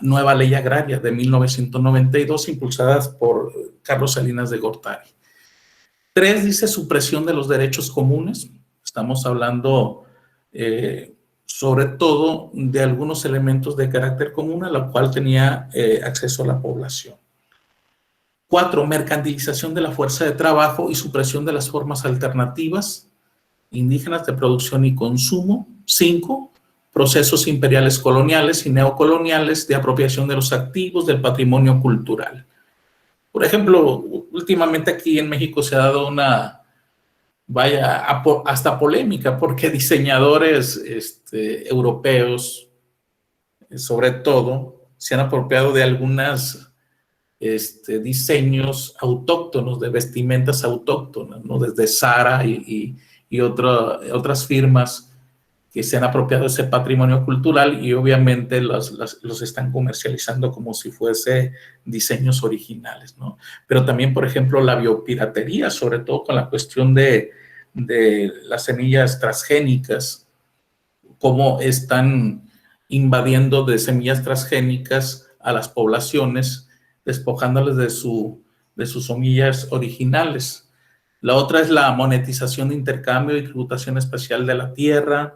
nueva ley agraria de 1992, impulsada por Carlos Salinas de Gortari. 3, dice supresión de los derechos comunes. Estamos hablando sobre todo de algunos elementos de carácter común a los cuales tenía acceso a la población. 4, mercantilización de la fuerza de trabajo y supresión de las formas alternativas indígenas de producción y consumo. 5, procesos imperiales coloniales y neocoloniales de apropiación de los activos del patrimonio cultural. Por ejemplo, últimamente aquí en México se ha dado una, hasta polémica, porque diseñadores europeos, sobre todo, se han apropiado de algunas diseños autóctonos, de vestimentas autóctonas, ¿no? Desde Zara y otras firmas que se han apropiado de ese patrimonio cultural y obviamente los están comercializando como si fuese diseños originales, ¿no? Pero también, por ejemplo, la biopiratería, sobre todo con la cuestión de las semillas transgénicas, cómo están invadiendo de semillas transgénicas a las poblaciones, despojándoles de sus semillas originales. La otra es la monetización de intercambio y tributación especial de la tierra,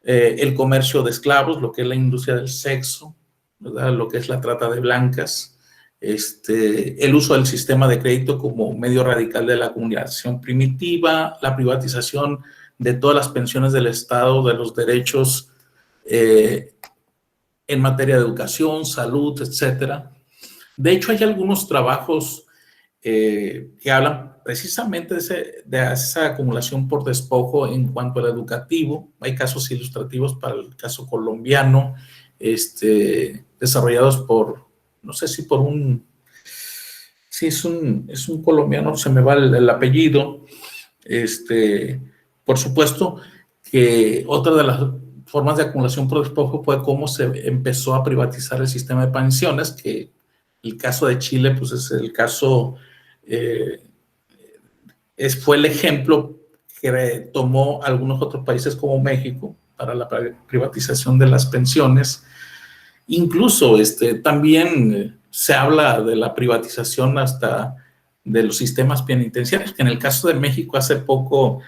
el comercio de esclavos, lo que es la industria del sexo, ¿verdad? Lo que es la trata de blancas, el uso del sistema de crédito como medio radical de la acumulación primitiva, la privatización de todas las pensiones del Estado, de los derechos en materia de educación, salud, etcétera. De hecho, hay algunos trabajos que hablan precisamente de esa acumulación por despojo en cuanto al educativo. Hay casos ilustrativos para el caso colombiano, desarrollados por, no sé si por sí, es un colombiano, se me va el apellido. Por supuesto que otra de las formas de acumulación por despojo fue cómo se empezó a privatizar el sistema de pensiones, que el caso de Chile, pues es el caso, fue el ejemplo que tomó algunos otros países como México para la privatización de las pensiones. Incluso también se habla de la privatización hasta de los sistemas penitenciarios, que en el caso de México hace poco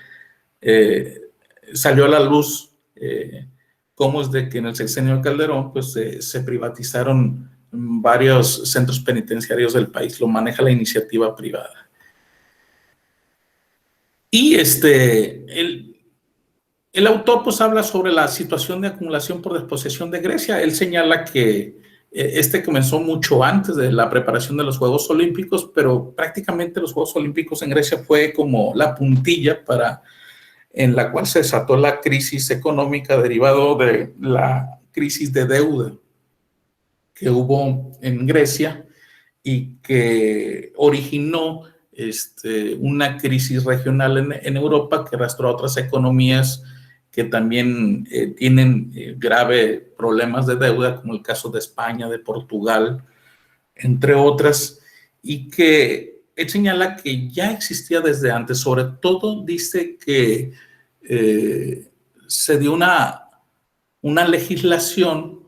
salió a la luz cómo es de que en el sexenio de Calderón pues, se privatizaron varios centros penitenciarios del país, lo maneja la iniciativa privada. Y el autor pues habla sobre la situación de acumulación por desposesión de Grecia. Él señala que comenzó mucho antes de la preparación de los Juegos Olímpicos, pero prácticamente los Juegos Olímpicos en Grecia fue como la puntilla en la cual se desató la crisis económica derivado de la crisis de deuda que hubo en Grecia y que originó una crisis regional en Europa que arrastró a otras economías que también tienen graves problemas de deuda, como el caso de España, de Portugal, entre otras, y que él señala que ya existía desde antes. Sobre todo dice que se dio una legislación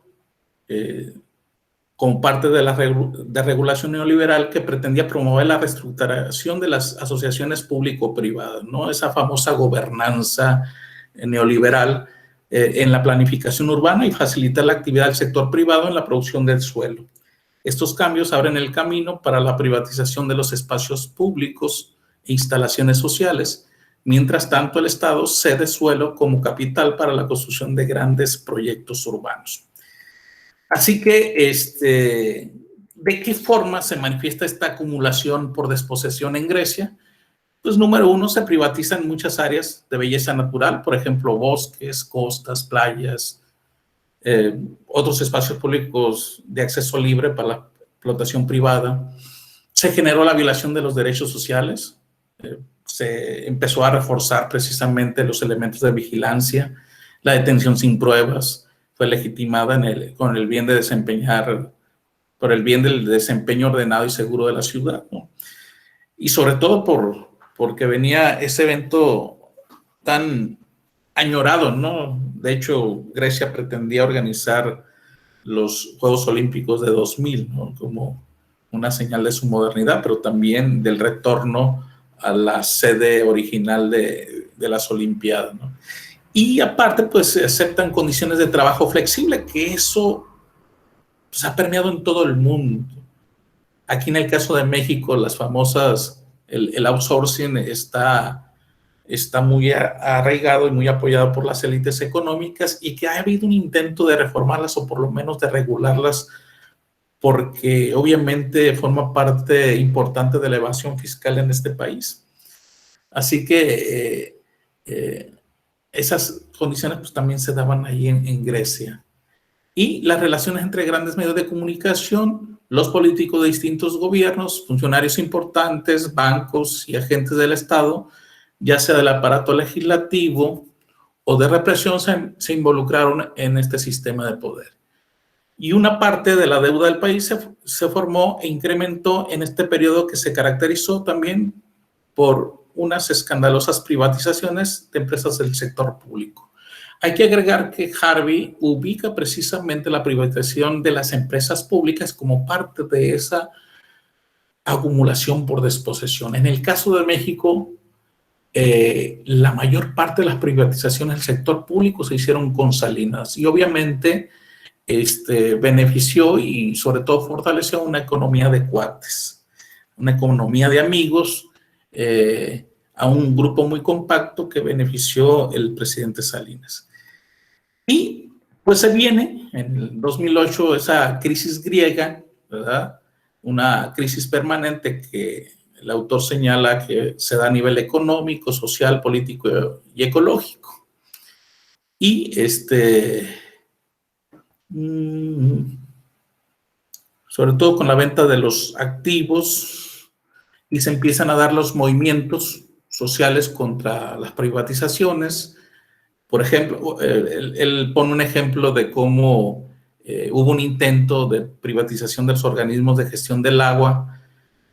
como parte de la regulación neoliberal que pretendía promover la reestructuración de las asociaciones público-privadas, ¿no? Esa famosa gobernanza neoliberal en la planificación urbana y facilitar la actividad del sector privado en la producción del suelo. Estos cambios abren el camino para la privatización de los espacios públicos e instalaciones sociales, Mientras tanto, el Estado cede suelo como capital para la construcción de grandes proyectos urbanos. Así que, ¿de qué forma se manifiesta esta acumulación por desposesión en Grecia? Pues número uno, se privatizan muchas áreas de belleza natural, por ejemplo, bosques, costas, playas, otros espacios públicos de acceso libre para la explotación privada. Se generó la violación de los derechos sociales, se empezó a reforzar precisamente los elementos de vigilancia, la detención sin pruebas fue legitimada con el bien de por el bien del desempeño ordenado y seguro de la ciudad, ¿no? Y sobre todo porque venía ese evento tan añorado, ¿no? De hecho, Grecia pretendía organizar los Juegos Olímpicos de 2000, ¿no? Como una señal de su modernidad, pero también del retorno a la sede original de las Olimpiadas, ¿no? Y aparte, pues se aceptan condiciones de trabajo flexible, que eso pues, ha permeado en todo el mundo. Aquí en el caso de México, las famosas, el outsourcing está muy arraigado y muy apoyado por las élites económicas, y que ha habido un intento de reformarlas o por lo menos de regularlas, porque obviamente forma parte importante de la evasión fiscal en este país. Así que esas condiciones pues, también se daban ahí en Grecia. Y las relaciones entre grandes medios de comunicación, los políticos de distintos gobiernos, funcionarios importantes, bancos y agentes del Estado, ya sea del aparato legislativo o de represión, se involucraron en este sistema de poder. Y una parte de la deuda del país se formó e incrementó en este periodo, que se caracterizó también por unas escandalosas privatizaciones de empresas del sector público. Hay que agregar que Harvey ubica precisamente la privatización de las empresas públicas como parte de esa acumulación por desposesión. En el caso de México, la mayor parte de las privatizaciones del sector público se hicieron con Salinas, y obviamente benefició y sobre todo fortaleció una economía de cuates, una economía de amigos, a un grupo muy compacto que benefició el presidente Salinas. Y pues se viene en el 2008 esa crisis griega, ¿verdad? Una crisis permanente que el autor señala que se da a nivel económico, social, político y ecológico. Y sobre todo con la venta de los activos, y se empiezan a dar los movimientos sociales contra las privatizaciones. Por ejemplo, él pone un ejemplo de cómo hubo un intento de privatización de los organismos de gestión del agua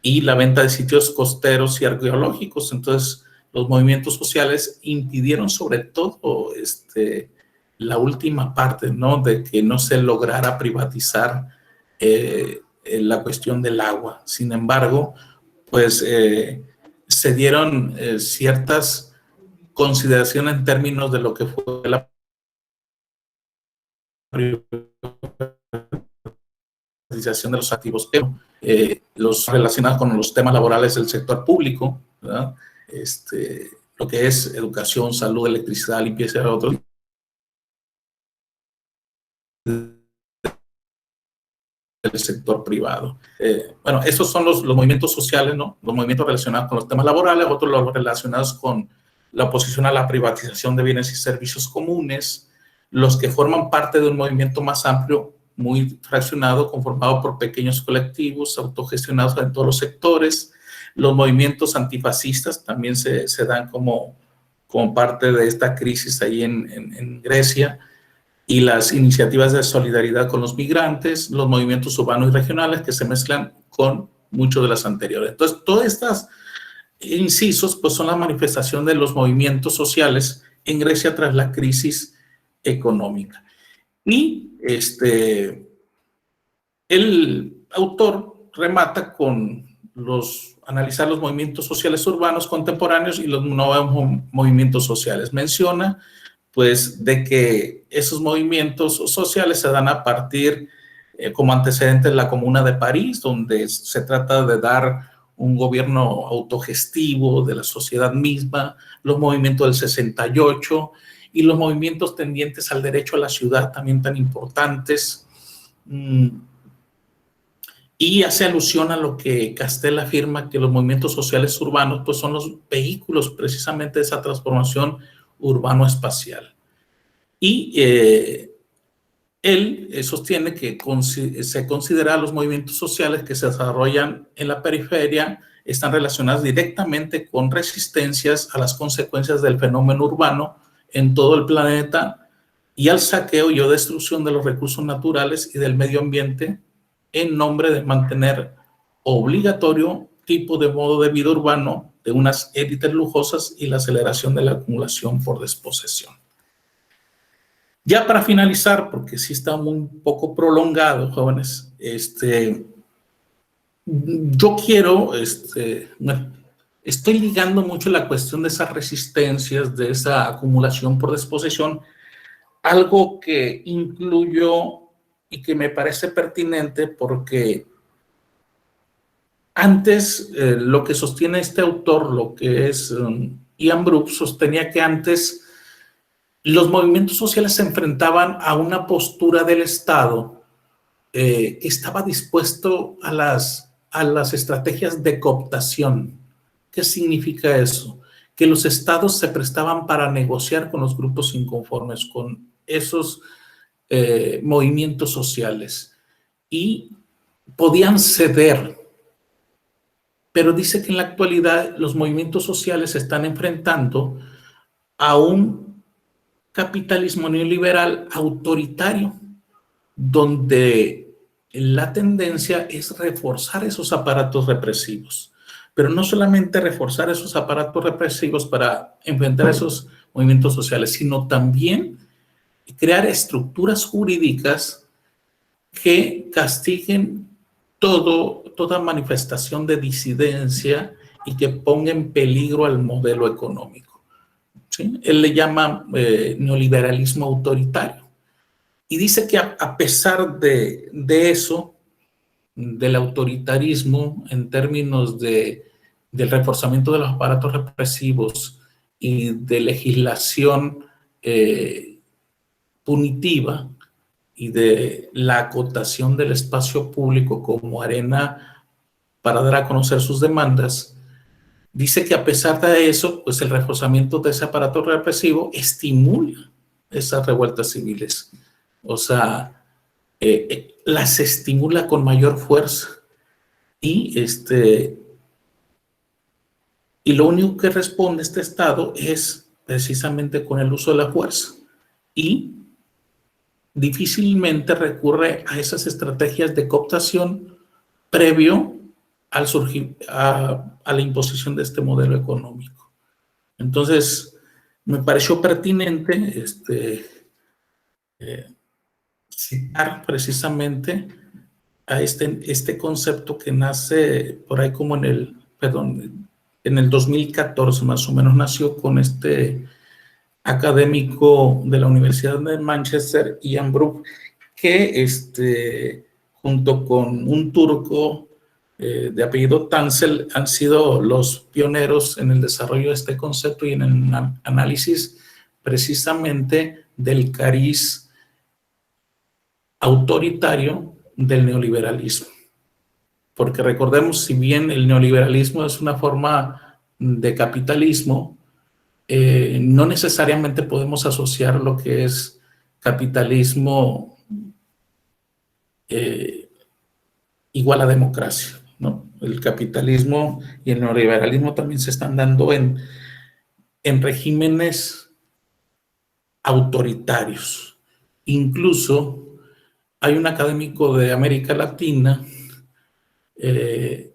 y la venta de sitios costeros y arqueológicos. Entonces, los movimientos sociales impidieron sobre todo la última parte, ¿no? De que no se lograra privatizar la cuestión del agua. Sin embargo, pues se dieron ciertas consideración en términos de lo que fue la privatización de los activos, los relacionados con los temas laborales del sector público, ¿verdad? Lo que es educación, salud, electricidad, limpieza y otros. Del sector privado. Bueno, esos son los movimientos sociales, ¿no? Los movimientos relacionados con los temas laborales, otros los relacionados con la oposición a la privatización de bienes y servicios comunes, los que forman parte de un movimiento más amplio, muy fraccionado, conformado por pequeños colectivos autogestionados en todos los sectores. Los movimientos antifascistas también se dan como parte de esta crisis ahí en Grecia, y las iniciativas de solidaridad con los migrantes, los movimientos urbanos y regionales que se mezclan con muchos de las anteriores. Entonces, todas estas incisos pues son la manifestación de los movimientos sociales en Grecia tras la crisis económica. Y el autor remata con analizar los movimientos sociales urbanos contemporáneos y los nuevos movimientos sociales. Menciona pues de que esos movimientos sociales se dan a partir como antecedentes de la Comuna de París, donde se trata de dar un gobierno autogestivo de la sociedad misma, los movimientos del 68 y los movimientos tendientes al derecho a la ciudad también tan importantes. Y hace alusión a lo que Castel afirma, que los movimientos sociales urbanos pues son los vehículos precisamente de esa transformación urbano-espacial. Y él sostiene que se considera los movimientos sociales que se desarrollan en la periferia están relacionados directamente con resistencias a las consecuencias del fenómeno urbano en todo el planeta y al saqueo y o destrucción de los recursos naturales y del medio ambiente en nombre de mantener obligatorio tipo de modo de vida urbano de unas élites lujosas y la aceleración de la acumulación por desposesión. Ya para finalizar, porque sí está un poco prolongado, jóvenes, yo quiero, bueno, estoy ligando mucho la cuestión de esas resistencias, de esa acumulación por desposesión, algo que incluyo y que me parece pertinente porque antes lo que sostiene este autor, lo que es Ian Brook, sostenía que antes los movimientos sociales se enfrentaban a una postura del Estado que estaba dispuesto a las estrategias de cooptación. ¿Qué significa eso? Que los estados se prestaban para negociar con los grupos inconformes, con esos movimientos sociales y podían ceder. Pero dice que en la actualidad los movimientos sociales se están enfrentando a un capitalismo neoliberal autoritario, donde la tendencia es reforzar esos aparatos represivos, pero no solamente reforzar esos aparatos represivos para enfrentar esos movimientos sociales, sino también crear estructuras jurídicas que castiguen toda manifestación de disidencia y que ponga en peligro al modelo económico. ¿Sí? Él le llama neoliberalismo autoritario. Y dice que a pesar de eso, del autoritarismo en términos del reforzamiento de los aparatos represivos y de legislación punitiva y de la acotación del espacio público como arena para dar a conocer sus demandas, dice que a pesar de eso, pues el reforzamiento de ese aparato represivo estimula esas revueltas civiles. O sea, las estimula con mayor fuerza y lo único que responde este Estado es precisamente con el uso de la fuerza y difícilmente recurre a esas estrategias de cooptación previo al a la imposición de este modelo económico. Entonces, me pareció pertinente citar precisamente a este concepto que nace por ahí como en el 2014 más o menos, nació con este académico de la Universidad de Manchester, Ian Brook, que junto con un turco de apellido Tansel han sido los pioneros en el desarrollo de este concepto y en el análisis precisamente del cariz autoritario del neoliberalismo. Porque recordemos, si bien el neoliberalismo es una forma de capitalismo, no necesariamente podemos asociar lo que es capitalismo igual a democracia, ¿no? El capitalismo y el neoliberalismo también se están dando en regímenes autoritarios. Incluso hay un académico de América Latina que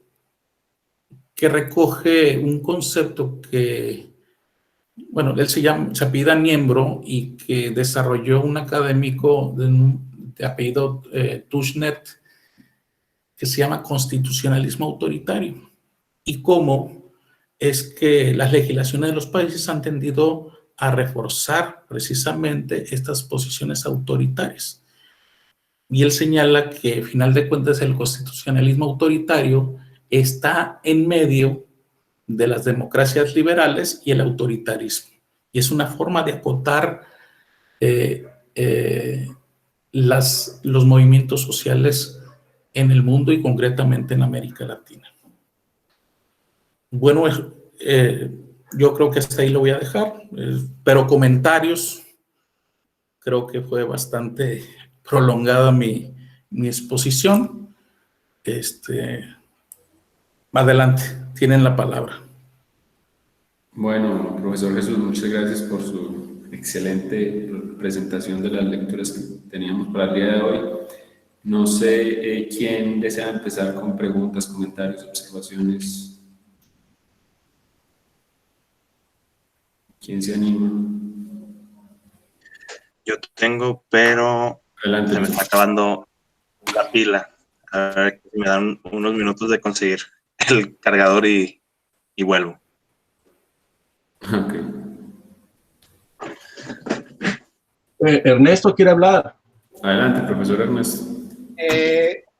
recoge un concepto que, bueno, él se apellida Niembro y que desarrolló un académico de apellido Tushnet que se llama constitucionalismo autoritario y cómo es que las legislaciones de los países han tendido a reforzar precisamente estas posiciones autoritarias. Y él señala que, al final de cuentas, el constitucionalismo autoritario está en medio de las democracias liberales y el autoritarismo. Y es una forma de acotar los movimientos sociales en el mundo y concretamente en América Latina. Bueno, yo creo que hasta ahí lo voy a dejar, pero comentarios, creo que fue bastante prolongada mi exposición. Adelante, tienen la palabra. Bueno, profesor Jesús, muchas gracias por su excelente presentación de las lecturas que teníamos para el día de hoy. No sé quién desea empezar con preguntas, comentarios, observaciones. ¿Quién se anima? Yo tengo, pero Adelante. se me está acabando la pila. A ver si me dan unos minutos de conseguir el cargador y vuelvo. Okay. Ernesto quiere hablar. Adelante, profesor Ernesto.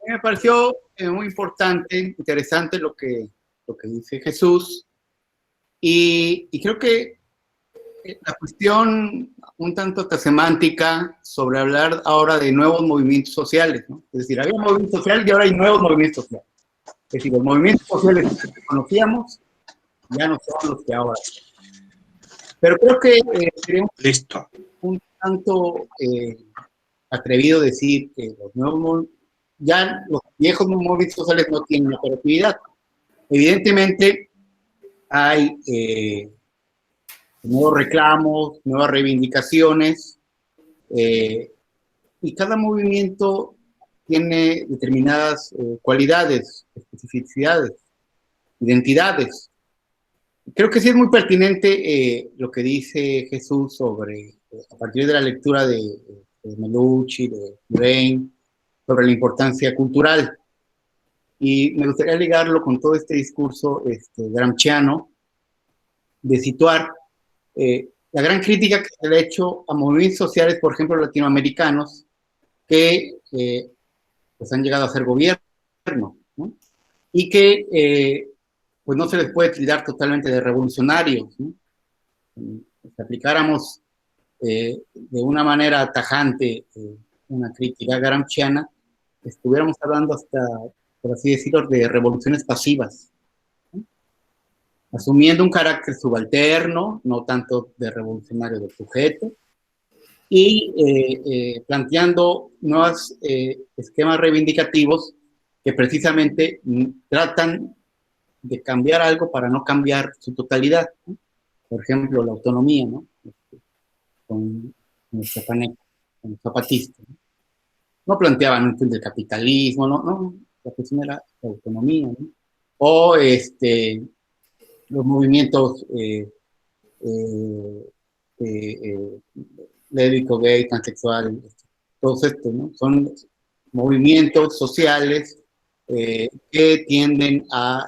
Me pareció muy importante, interesante lo que dice Jesús, y creo que la cuestión un tanto semántica sobre hablar ahora de nuevos movimientos sociales, ¿no? Es decir, había movimientos sociales y ahora hay nuevos movimientos sociales. Es decir, los movimientos sociales que conocíamos ya no son los que ahora. Pero creo que sería un tanto atrevido decir que ya los viejos movimientos sociales no tienen operatividad. Evidentemente hay nuevos reclamos, nuevas reivindicaciones, y cada movimiento tiene determinadas cualidades, especificidades, identidades. Creo que sí es muy pertinente lo que dice Jesús sobre, a partir de la lectura de Melucci, de Lorraine, sobre la importancia cultural. Y me gustaría ligarlo con todo este discurso gramsciano, de situar la gran crítica que se le ha hecho a movimientos sociales, por ejemplo, latinoamericanos, que pues han llegado a ser gobierno, ¿no? Y que pues no se les puede tildar totalmente de revolucionarios, ¿no? Si aplicáramos de una manera tajante una crítica gramsciana, estuviéramos hablando hasta, por así decirlo, de revoluciones pasivas, ¿no? Asumiendo un carácter subalterno, no tanto de revolucionario del sujeto, y planteando nuevos esquemas reivindicativos que precisamente tratan de cambiar algo para no cambiar su totalidad, ¿no? Por ejemplo, la autonomía, ¿no? Con el zapatista, ¿no? No planteaban un fin del capitalismo, no, la cuestión era la autonomía, ¿no? O los movimientos lésbico, gay, transexual, todos estos, ¿no? Son movimientos sociales que tienden a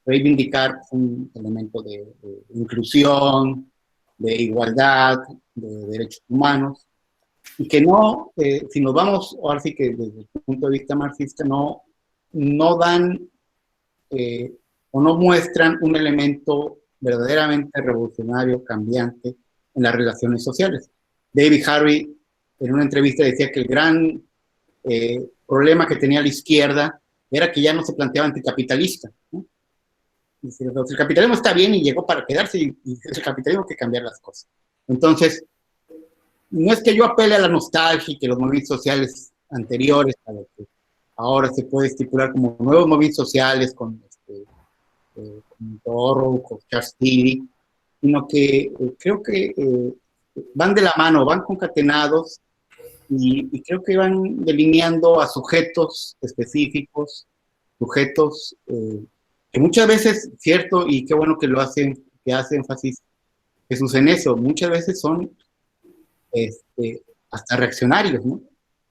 reivindicar un elemento de inclusión, de igualdad, de derechos humanos, y que no, si nos vamos, ahora sí que desde el punto de vista marxista, no dan o no muestran un elemento verdaderamente revolucionario, cambiante en las relaciones sociales. David Harvey, en una entrevista, decía que el gran problema que tenía la izquierda era que ya no se planteaba anticapitalista, ¿no? Dice, el capitalismo está bien y llegó para quedarse, y el capitalismo hay que cambiar las cosas. Entonces, no es que yo apele a la nostalgia y que los movimientos sociales anteriores, a lo que ahora se puede estipular como nuevos movimientos sociales con Thoreau, con Charles Tilly, sino que creo que van de la mano, van concatenados, y creo que van delineando a sujetos específicos, sujetos que muchas veces, cierto, y qué bueno que lo hacen, que hace énfasis Jesús en eso, muchas veces son hasta reaccionarios, ¿no?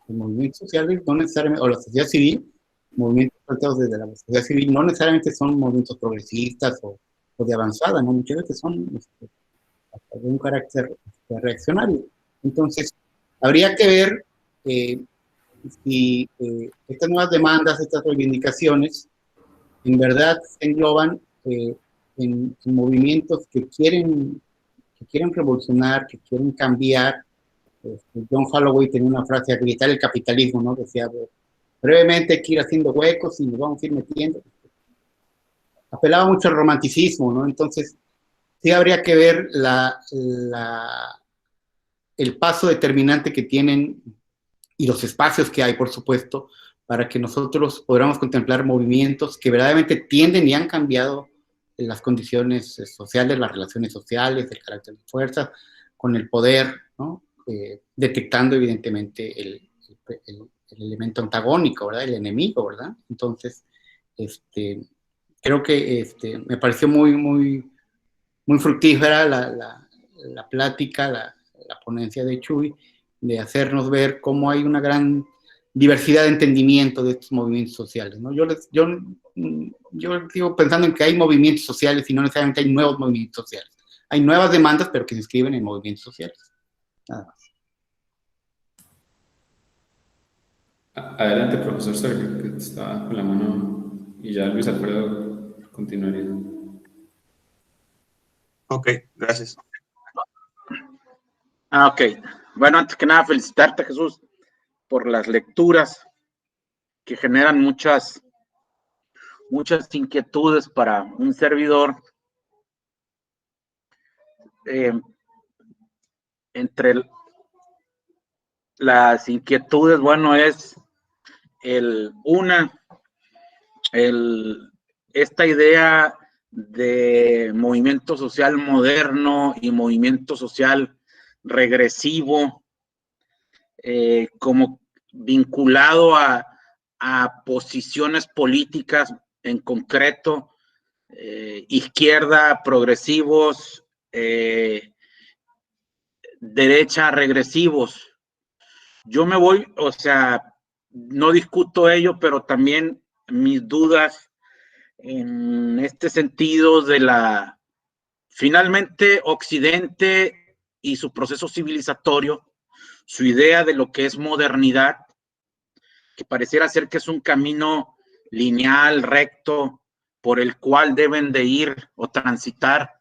Los movimientos sociales no necesariamente, o la sociedad civil, movimientos planteados desde la sociedad civil, no necesariamente son movimientos progresistas o de avanzada, ¿no? Muchas veces son hasta de un carácter reaccionario. Entonces, habría que ver si estas nuevas demandas, estas reivindicaciones, en verdad se engloban en movimientos que quieren revolucionar, que quieren cambiar. John Holloway tenía una frase, agrietar el capitalismo, ¿no? Decía, brevemente hay que ir haciendo huecos y nos vamos a ir metiendo. Apelaba mucho al romanticismo, ¿no? Entonces, sí habría que ver el paso determinante que tienen y los espacios que hay, por supuesto, para que nosotros podamos contemplar movimientos que verdaderamente tienden y han cambiado las condiciones sociales, las relaciones sociales, el carácter de fuerza, con el poder, ¿no? Detectando evidentemente el elemento antagónico, ¿verdad? El enemigo, ¿verdad? Entonces, creo que me pareció muy fructífera la plática, la ponencia de Chuy, de hacernos ver cómo hay una gran diversidad de entendimiento de estos movimientos sociales, ¿no? Yo sigo pensando en que hay movimientos sociales y no necesariamente hay nuevos movimientos sociales. Hay nuevas demandas, pero que se inscriben en movimientos sociales. Nada más. Adelante, profesor Sergio, que está con la mano, y ya Luis Alfredo continuaría. Ok, gracias. Ok. Bueno, antes que nada, felicitarte, Jesús, por las lecturas que generan muchas inquietudes para un servidor. Entre las inquietudes, bueno, es esta idea de movimiento social moderno y movimiento social regresivo, como vinculado a posiciones políticas en concreto, izquierda, progresivos, derecha, regresivos. Yo me voy, o sea, no discuto ello, pero también mis dudas en este sentido de finalmente Occidente y su proceso civilizatorio, su idea de lo que es modernidad, que pareciera ser que es un camino lineal, recto, por el cual deben de ir o transitar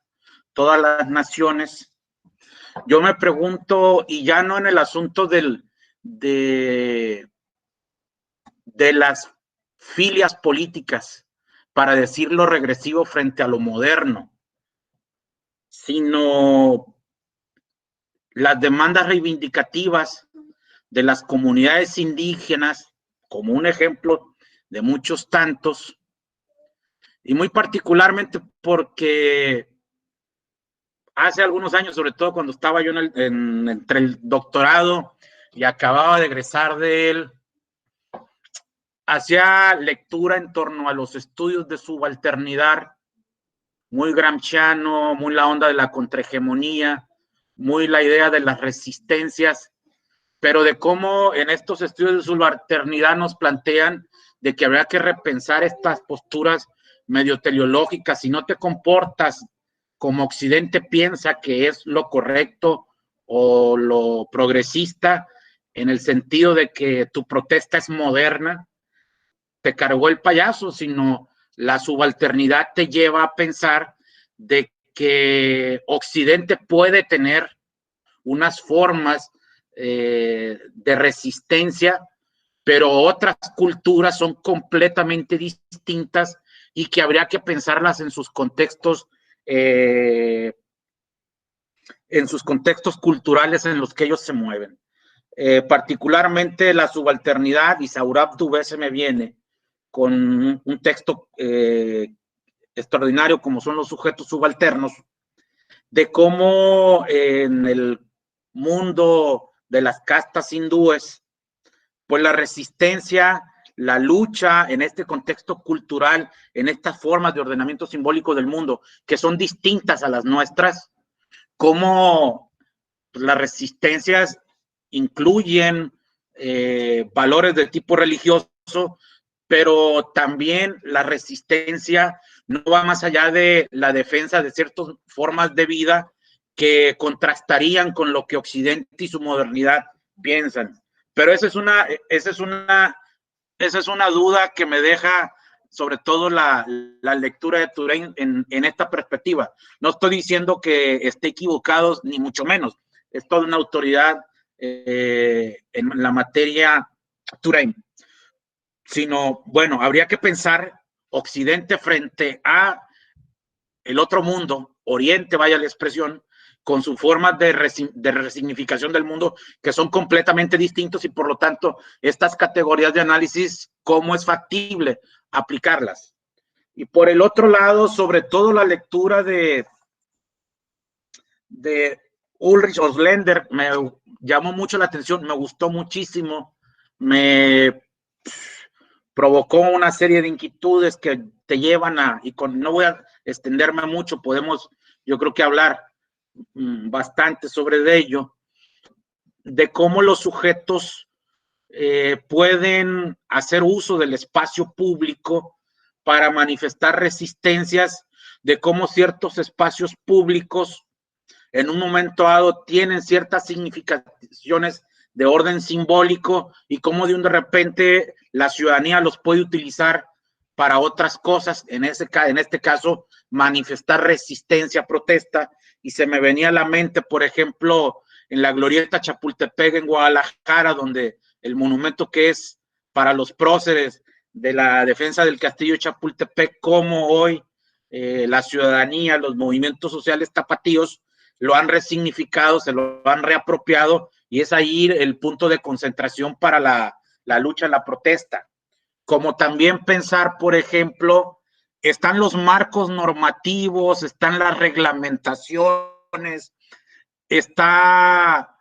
todas las naciones. Yo me pregunto, y ya no en el asunto de las filias políticas, para decir lo regresivo frente a lo moderno, sino las demandas reivindicativas de las comunidades indígenas, como un ejemplo de muchos tantos, y muy particularmente porque hace algunos años, sobre todo cuando estaba yo entre el doctorado y acababa de egresar de él, hacía lectura en torno a los estudios de subalternidad, muy gramsciano, muy la onda de la contrahegemonía, muy la idea de las resistencias, pero de cómo en estos estudios de subalternidad nos plantean de que habría que repensar estas posturas medio teleológicas. Si no te comportas como Occidente piensa que es lo correcto o lo progresista, en el sentido de que tu protesta es moderna, te cargó el payaso, sino la subalternidad te lleva a pensar de que Occidente puede tener unas formas de resistencia, pero otras culturas son completamente distintas y que habría que pensarlas en sus contextos culturales en los que ellos se mueven. Particularmente la subalternidad, y Saurabh Dubé se me viene con un texto extraordinario como son los sujetos subalternos, de cómo en el mundo de las castas hindúes, pues la resistencia, la lucha en este contexto cultural, en estas formas de ordenamiento simbólico del mundo, que son distintas a las nuestras, cómo las resistencias incluyen valores de tipo religioso, pero también la resistencia no va más allá de la defensa de ciertas formas de vida que contrastarían con lo que Occidente y su modernidad piensan. Pero esa es una duda que me deja sobre todo la lectura de Touraine en esta perspectiva. No estoy diciendo que esté equivocado, ni mucho menos. Es toda una autoridad en la materia Touraine. Sino, bueno, habría que pensar Occidente frente a el otro mundo, Oriente, vaya la expresión, con sus formas de resignificación del mundo que son completamente distintos y por lo tanto estas categorías de análisis, ¿cómo es factible aplicarlas? Y por el otro lado, sobre todo la lectura de Ulrich Osländer me llamó mucho la atención, me gustó muchísimo, me provocó una serie de inquietudes que te llevan a, y no voy a extenderme mucho, podemos yo creo que hablar bastante sobre ello, de cómo los sujetos pueden hacer uso del espacio público para manifestar resistencias, de cómo ciertos espacios públicos en un momento dado tienen ciertas significaciones de orden simbólico y cómo de repente la ciudadanía los puede utilizar para otras cosas, en este caso manifestar resistencia, protesta, y se me venía a la mente, por ejemplo, en la glorieta Chapultepec en Guadalajara, donde el monumento que es para los próceres de la defensa del castillo de Chapultepec, como hoy la ciudadanía, los movimientos sociales tapatíos lo han resignificado, se lo han reapropiado, y es ahí el punto de concentración para la lucha, la protesta. Como también pensar, por ejemplo, están los marcos normativos, están las reglamentaciones, está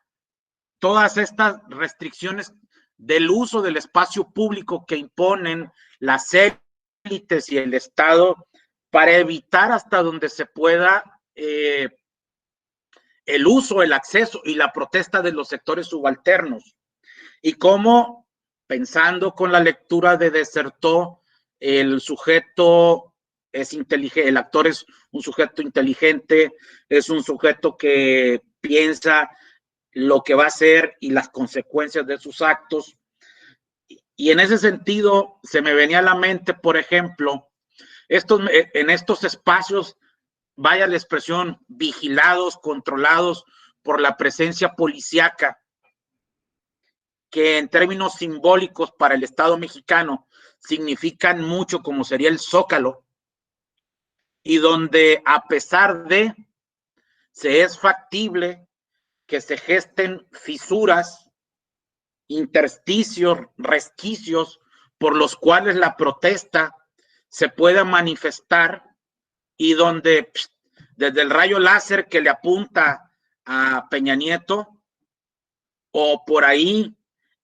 todas estas restricciones del uso del espacio público que imponen las élites y el Estado para evitar hasta donde se pueda el uso, el acceso y la protesta de los sectores subalternos. Y cómo, pensando con la lectura de Dessertó, el sujeto es inteligente, el actor es un sujeto inteligente, es un sujeto que piensa lo que va a hacer y las consecuencias de sus actos. Y en ese sentido, se me venía a la mente, por ejemplo, en estos espacios, vaya la expresión, vigilados, controlados por la presencia policíaca, que en términos simbólicos para el Estado mexicano significan mucho, como sería el Zócalo, y donde a pesar de, se es factible que se gesten fisuras, intersticios, resquicios, por los cuales la protesta se pueda manifestar, y donde desde el rayo láser que le apunta a Peña Nieto, o por ahí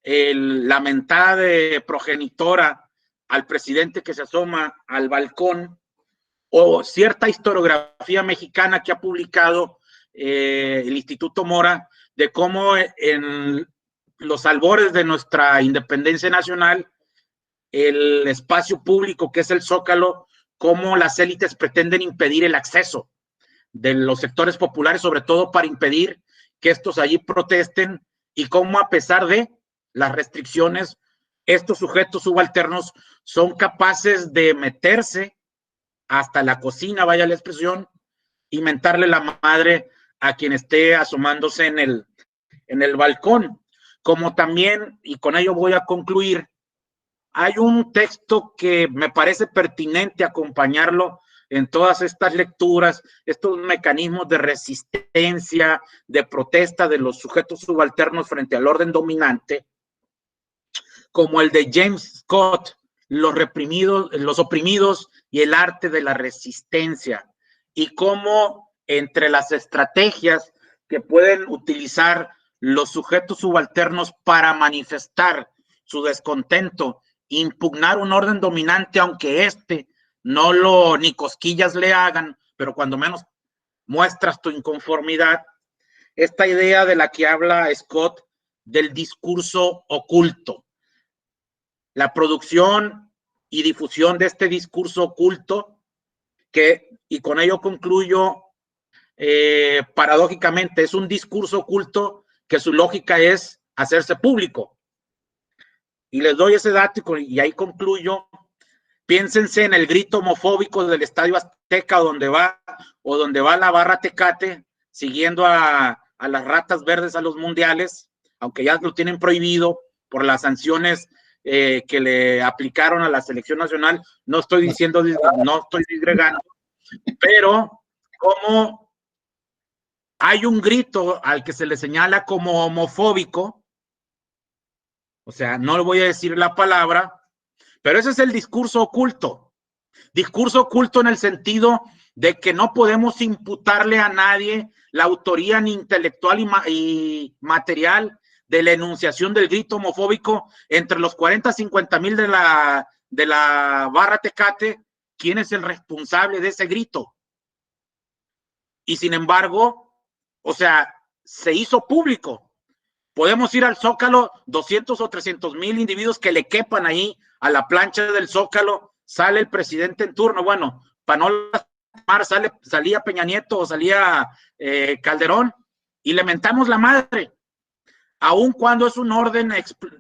la mentada de progenitora al presidente que se asoma al balcón, o cierta historiografía mexicana que ha publicado el Instituto Mora, de cómo en los albores de nuestra independencia nacional, el espacio público que es el Zócalo, cómo las élites pretenden impedir el acceso de los sectores populares, sobre todo para impedir que estos allí protesten, y cómo a pesar de las restricciones, estos sujetos subalternos son capaces de meterse hasta la cocina, vaya la expresión, y mentarle la madre a quien esté asomándose en el balcón. Como también, y con ello voy a concluir, hay un texto que me parece pertinente acompañarlo en todas estas lecturas, estos mecanismos de resistencia, de protesta de los sujetos subalternos frente al orden dominante, como el de James Scott, los oprimidos y el arte de la resistencia, y cómo entre las estrategias que pueden utilizar los sujetos subalternos para manifestar su descontento, impugnar un orden dominante, aunque no ni cosquillas le hagan, pero cuando menos muestras tu inconformidad. Esta idea de la que habla Scott del discurso oculto, la producción y difusión de este discurso oculto, y con ello concluyo, paradójicamente es un discurso oculto que su lógica es hacerse público. Y les doy ese dato y ahí concluyo, piénsense en el grito homofóbico del Estadio Azteca donde va la barra Tecate siguiendo a las ratas verdes a los mundiales, aunque ya lo tienen prohibido por las sanciones que le aplicaron a la selección nacional. No estoy diciendo, no estoy disgregando, pero como hay un grito al que se le señala como homofóbico, o sea, no le voy a decir la palabra, pero ese es el discurso oculto. Discurso oculto en el sentido de que no podemos imputarle a nadie la autoría ni intelectual y material de la enunciación del grito homofóbico entre los 40, 50 mil de la barra Tecate. ¿Quién es el responsable de ese grito? Y sin embargo, o sea, se hizo público. Podemos ir al Zócalo, 200 o 300 mil individuos que le quepan ahí a la plancha del Zócalo, sale el presidente en turno, bueno, para no lastimar, salía Peña Nieto o salía Calderón, y le mentamos la madre, aun cuando es un orden,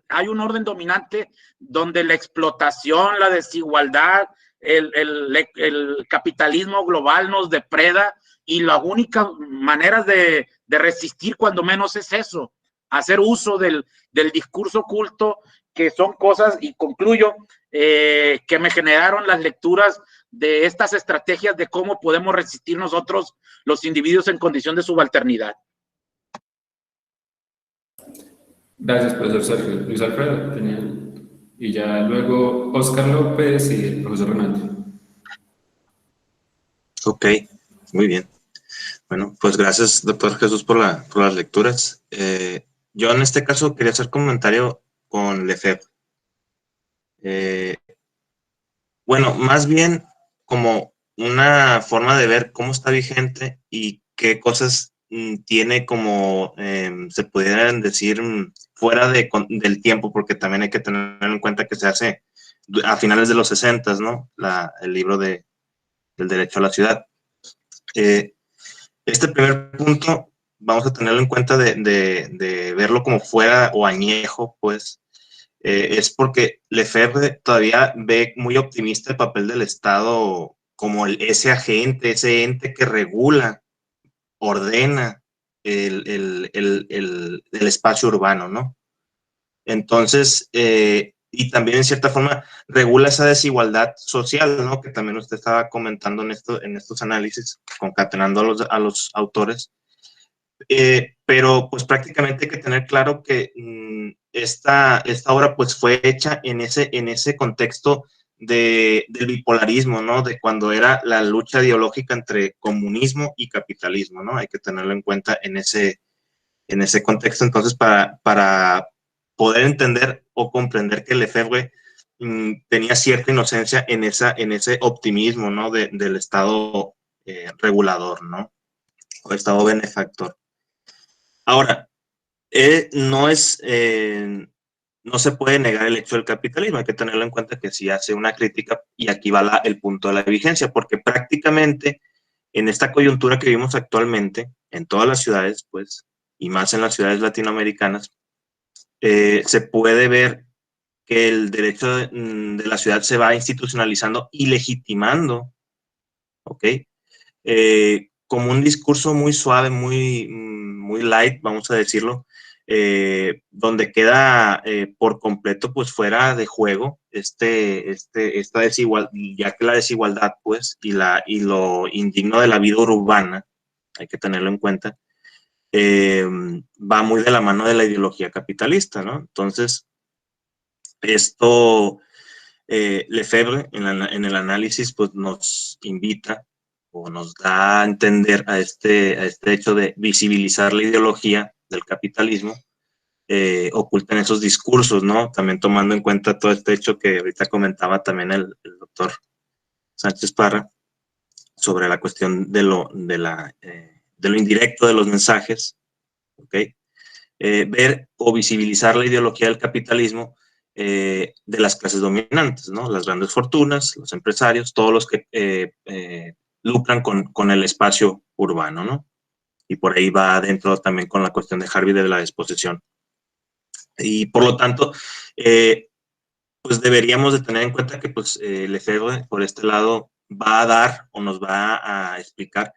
hay un orden dominante donde la explotación, la desigualdad, el capitalismo global nos depreda, y la única manera de resistir cuando menos es eso, hacer uso del discurso oculto, que son cosas, y concluyo, que me generaron las lecturas de estas estrategias de cómo podemos resistir nosotros los individuos en condición de subalternidad. Gracias, profesor Sergio. Luis Alfredo, y ya luego Oscar López y el profesor Renato. Ok, muy bien. Bueno, pues gracias, doctor Jesús, por las lecturas. Yo en este caso quería hacer comentario con Lefebvre. Bueno, más bien como una forma de ver cómo está vigente y qué cosas tiene como, se pudieran decir, fuera del tiempo, porque también hay que tener en cuenta que se hace a finales de los 60, ¿no? El libro del derecho a la ciudad. Este primer punto vamos a tenerlo en cuenta de verlo como fuera o añejo, pues, es porque Lefebvre todavía ve muy optimista el papel del Estado como ese agente, ese ente que regula, ordena el espacio urbano, ¿no? Entonces, y también en cierta forma regula esa desigualdad social, ¿no? Que también usted estaba comentando en estos análisis, concatenando a los autores. Pero pues prácticamente hay que tener claro que esta obra pues fue hecha en ese contexto del bipolarismo, ¿no? De cuando era la lucha ideológica entre comunismo y capitalismo, ¿no? Hay que tenerlo en cuenta en ese contexto. Entonces, para poder entender o comprender que Lefebvre tenía cierta inocencia en ese optimismo, ¿no? Del Estado regulador, ¿no? O Estado benefactor. Ahora, no se puede negar el hecho del capitalismo, hay que tenerlo en cuenta que sí hace una crítica, y aquí va el punto de la vigencia, porque prácticamente en esta coyuntura que vivimos actualmente, en todas las ciudades, pues, y más en las ciudades latinoamericanas, se puede ver que el derecho de la ciudad se va institucionalizando y legitimando, ¿ok? Como un discurso muy suave, muy light, vamos a decirlo, donde queda por completo pues fuera de juego esta desigualdad, ya que la desigualdad pues y lo indigno de la vida urbana, hay que tenerlo en cuenta, va muy de la mano de la ideología capitalista, ¿no? Entonces, esto, Lefebvre en el análisis pues nos invita o nos da a entender a este hecho de visibilizar la ideología del capitalismo oculta en esos discursos, ¿no? También tomando en cuenta todo este hecho que ahorita comentaba también el doctor Sánchez Parra sobre la cuestión de lo indirecto de los mensajes, ¿ok? Ver o visibilizar la ideología del capitalismo de las clases dominantes, ¿no? Las grandes fortunas, los empresarios, todos los que lucran con el espacio urbano, ¿no? Y por ahí va adentro también con la cuestión de Harvey de la disposición. Y por lo tanto, pues deberíamos de tener en cuenta que pues Lefebvre por este lado va a dar o nos va a explicar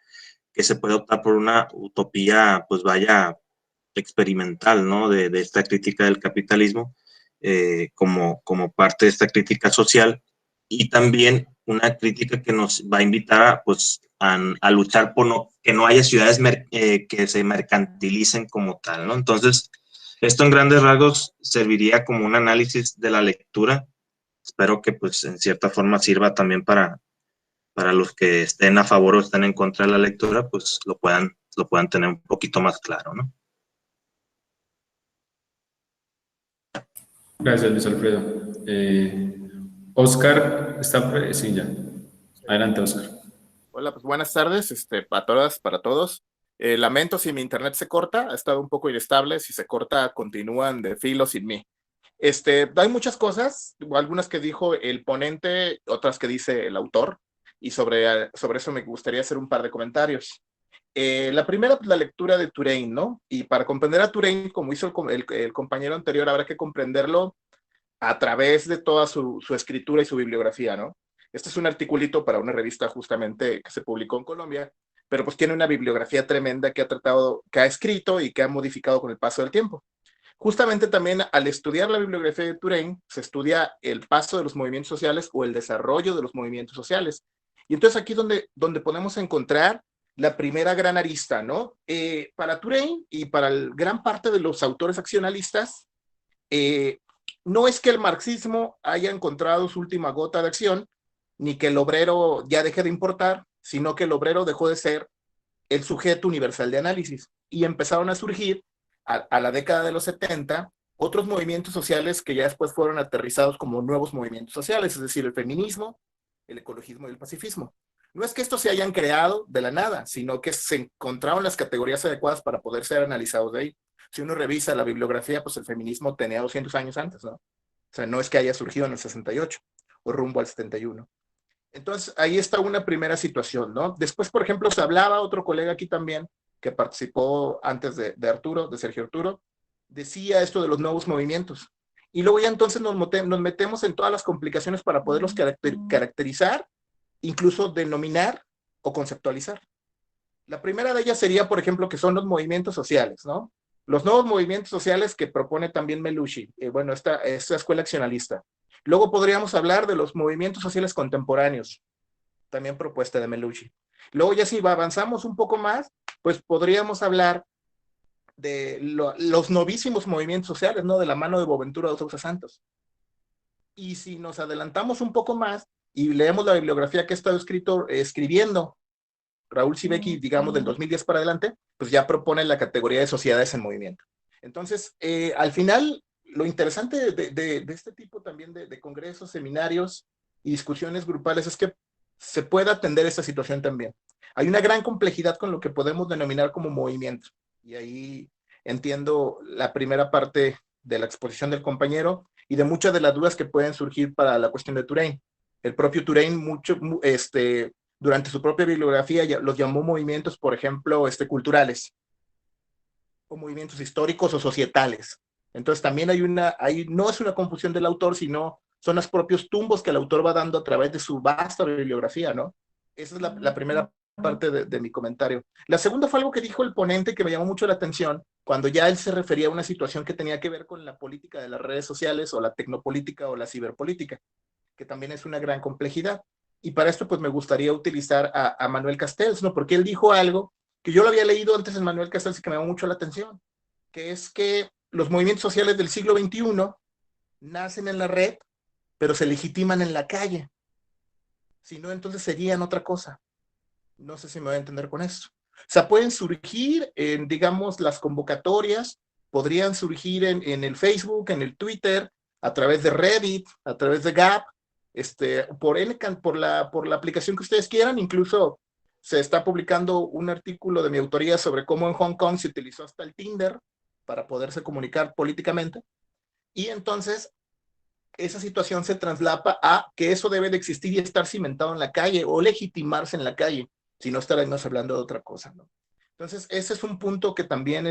que se puede optar por una utopía, pues vaya, experimental, ¿no? De esta crítica del capitalismo como parte de esta crítica social, y también una crítica que nos va a invitar a, pues, a luchar por que no haya ciudades que se mercantilicen como tal, ¿no? Entonces, esto en grandes rasgos serviría como un análisis de la lectura. Espero que pues en cierta forma sirva también para los que estén a favor o estén en contra de la lectura, pues lo puedan tener un poquito más claro, ¿no? Gracias, Luis Alfredo. Oscar, sí, ya. Adelante, Oscar. Hola, pues buenas tardes, para todas, para todos. Lamento si mi internet se corta, ha estado un poco inestable, si se corta continúan de filo sin mí. Hay muchas cosas, algunas que dijo el ponente, otras que dice el autor, y sobre eso me gustaría hacer un par de comentarios. La primera, pues la lectura de Touraine, ¿no? Y para comprender a Touraine, como hizo el compañero anterior, habrá que comprenderlo a través de toda su escritura y su bibliografía, ¿no? Este es un articulito para una revista justamente que se publicó en Colombia, pero pues tiene una bibliografía tremenda que ha escrito y que ha modificado con el paso del tiempo. Justamente también al estudiar la bibliografía de Touraine, se estudia el paso de los movimientos sociales o el desarrollo de los movimientos sociales. Y entonces aquí donde podemos encontrar la primera gran arista, ¿no? Para Touraine y para gran parte de los autores accionalistas, no es que el marxismo haya encontrado su última gota de acción, ni que el obrero ya deje de importar, sino que el obrero dejó de ser el sujeto universal de análisis y empezaron a surgir a la década de los 70 otros movimientos sociales que ya después fueron aterrizados como nuevos movimientos sociales, es decir, el feminismo, el ecologismo y el pacifismo. No es que estos se hayan creado de la nada, sino que se encontraron las categorías adecuadas para poder ser analizados de ahí. Si uno revisa la bibliografía, pues el feminismo tenía 200 años antes, ¿no? O sea, no es que haya surgido en el 68 o rumbo al 71. Entonces, ahí está una primera situación, ¿no? Después, por ejemplo, se hablaba, otro colega aquí también, que participó antes de Arturo, de Sergio Arturo, decía esto de los nuevos movimientos. Y luego ya entonces nos metemos en todas las complicaciones para poderlos caracterizar, incluso denominar o conceptualizar. La primera de ellas sería, por ejemplo, que son los movimientos sociales, ¿no? Los nuevos movimientos sociales que propone también Melucci, bueno, esta escuela accionalista. Luego podríamos hablar de los movimientos sociales contemporáneos, también propuesta de Melucci. Luego ya si avanzamos un poco más, pues podríamos hablar de los novísimos movimientos sociales, ¿no? De la mano de Boaventura de Sousa Santos. Y si nos adelantamos un poco más y leemos la bibliografía que ha estado escribiendo Raúl Sibeki, digamos, del 2010 para adelante, pues ya propone la categoría de sociedades en movimiento. Entonces, al final, lo interesante de este tipo también de congresos, seminarios y discusiones grupales es que se puede atender esta situación también. Hay una gran complejidad con lo que podemos denominar como movimiento. Y ahí entiendo la primera parte de la exposición del compañero y de muchas de las dudas que pueden surgir para la cuestión de Touraine. El propio Touraine, durante su propia bibliografía, los llamó movimientos, por ejemplo, culturales, o movimientos históricos o societales. Entonces también no es una confusión del autor, sino son los propios tumbos que el autor va dando a través de su vasta bibliografía, ¿no? Esa es la primera parte de mi comentario. La segunda fue algo que dijo el ponente que me llamó mucho la atención, cuando ya él se refería a una situación que tenía que ver con la política de las redes sociales, o la tecnopolítica, o la ciberpolítica, que también es una gran complejidad. Y para esto, pues me gustaría utilizar a Manuel Castells, ¿no? Porque él dijo algo que yo lo había leído antes en Manuel Castells y que me llamó mucho la atención, que es que los movimientos sociales del siglo XXI nacen en la red, pero se legitiman en la calle. Si no, entonces serían otra cosa. No sé si me voy a entender con esto. O sea, pueden surgir en, digamos, las convocatorias, podrían surgir en el Facebook, en el Twitter, a través de Reddit, a través de Gap, por la aplicación que ustedes quieran. Incluso se está publicando un artículo de mi autoría sobre cómo en Hong Kong se utilizó hasta el Tinder para poderse comunicar políticamente. Y entonces esa situación se traslapa a que eso debe de existir y estar cimentado en la calle o legitimarse en la calle, si no estaremos hablando de otra cosa, ¿no? Entonces ese es un punto que también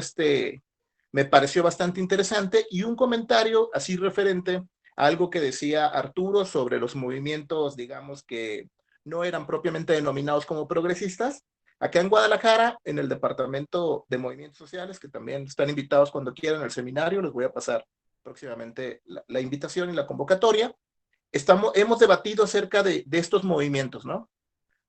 me pareció bastante interesante. Y un comentario así referente algo que decía Arturo sobre los movimientos, digamos, que no eran propiamente denominados como progresistas. Acá en Guadalajara, en el Departamento de Movimientos Sociales, que también están invitados cuando quieran al seminario, les voy a pasar próximamente la invitación y la convocatoria. Hemos debatido acerca de estos movimientos, ¿no?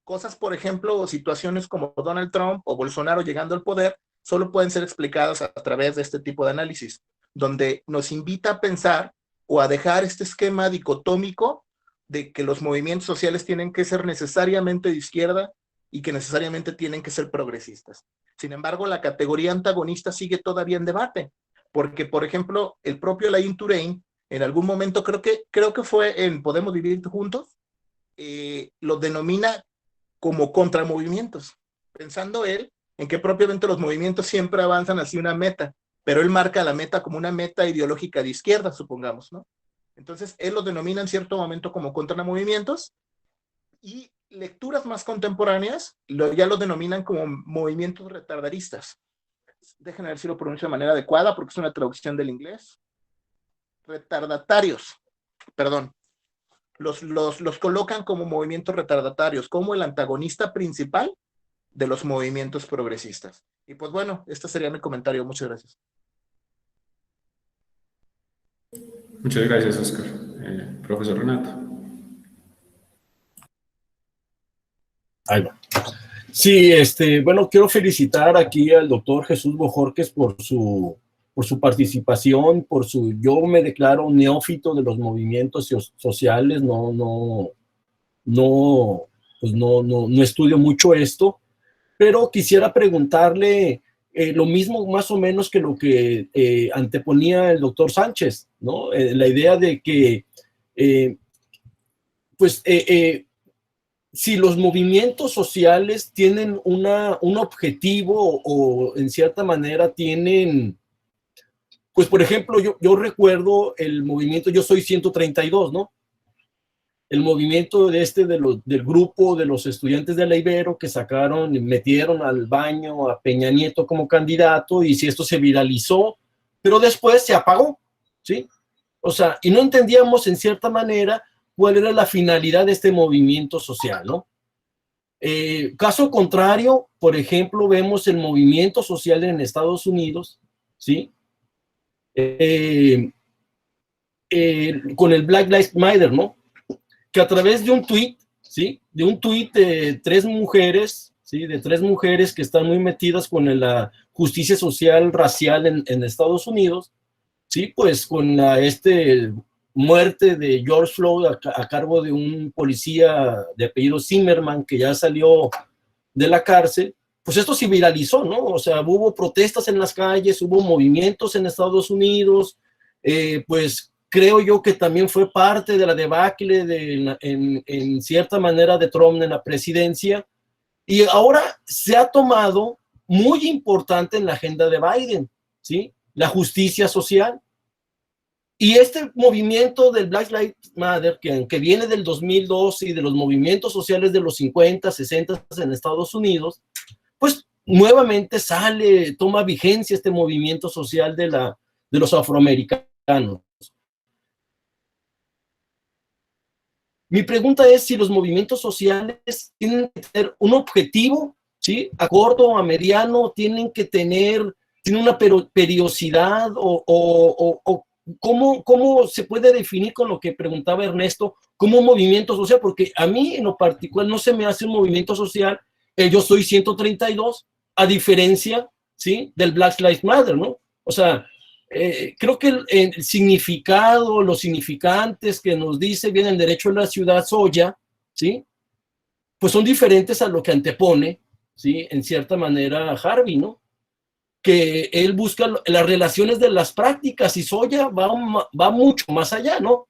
Cosas, por ejemplo, situaciones como Donald Trump o Bolsonaro llegando al poder, solo pueden ser explicadas a través de este tipo de análisis, donde nos invita a pensar o a dejar este esquema dicotómico de que los movimientos sociales tienen que ser necesariamente de izquierda y que necesariamente tienen que ser progresistas. Sin embargo, la categoría antagonista sigue todavía en debate, porque, por ejemplo, el propio Laín Touraine, en algún momento, creo que fue en Podemos Vivir Juntos, lo denomina como contramovimientos, pensando él en que propiamente los movimientos siempre avanzan hacia una meta, pero él marca la meta como una meta ideológica de izquierda, supongamos, ¿no? Entonces, él lo denomina en cierto momento como contramovimientos, y lecturas más contemporáneas ya lo denominan como movimientos retardaristas. Déjenme ver si lo pronuncio de manera adecuada, porque es una traducción del inglés. Retardatarios, perdón. Los colocan como movimientos retardatarios, como el antagonista principal de los movimientos progresistas. Y pues bueno, este sería mi comentario. Muchas gracias. Muchas gracias, Oscar. Profesor Renato. Ahí va. Sí, bueno, quiero felicitar aquí al doctor Jesús Bojorquez por su participación, yo me declaro neófito de los movimientos sociales, no estudio mucho esto, pero quisiera preguntarle lo mismo más o menos que lo que anteponía el doctor Sánchez, ¿no? La idea de que, si los movimientos sociales tienen un objetivo o en cierta manera tienen... Pues, por ejemplo, yo recuerdo el movimiento Yo Soy 132, ¿no? El movimiento del grupo de los estudiantes de la Ibero que sacaron y metieron al baño a Peña Nieto como candidato, y si esto se viralizó, pero después se apagó, ¿sí? O sea, y no entendíamos en cierta manera cuál era la finalidad de este movimiento social, ¿no? Caso contrario, por ejemplo, vemos el movimiento social en Estados Unidos, ¿sí? Con el Black Lives Matter, ¿no? Que a través de un tuit, ¿sí? De un tuit de tres mujeres, ¿sí? De tres mujeres que están muy metidas con la justicia social racial en Estados Unidos, ¿sí? Pues con la muerte de George Floyd a cargo de un policía de apellido Zimmerman que ya salió de la cárcel, pues esto se viralizó, ¿no? O sea, hubo protestas en las calles, hubo movimientos en Estados Unidos, pues creo yo que también fue parte de la debacle en cierta manera de Trump en la presidencia, y ahora se ha tomado muy importante en la agenda de Biden, ¿sí? La justicia social. Y este movimiento del Black Lives Matter, que viene del 2012 y de los movimientos sociales de los 50, 60 en Estados Unidos, pues nuevamente toma vigencia este movimiento social de los afroamericanos. Mi pregunta es si los movimientos sociales tienen que tener un objetivo, ¿sí? A corto o a mediano, tienen una periodicidad o ¿cómo se puede definir con lo que preguntaba Ernesto como un movimiento social? Porque a mí en lo particular no se me hace un movimiento social Yo Soy 132, a diferencia, ¿sí? Del Black Lives Matter, ¿no? O sea, creo que el significado, los significantes que nos dice bien el derecho de la ciudad Soya, ¿sí? Pues son diferentes a lo que antepone, ¿sí? En cierta manera Harvey, ¿no? Que él busca las relaciones de las prácticas, y Soya va mucho más allá, ¿no?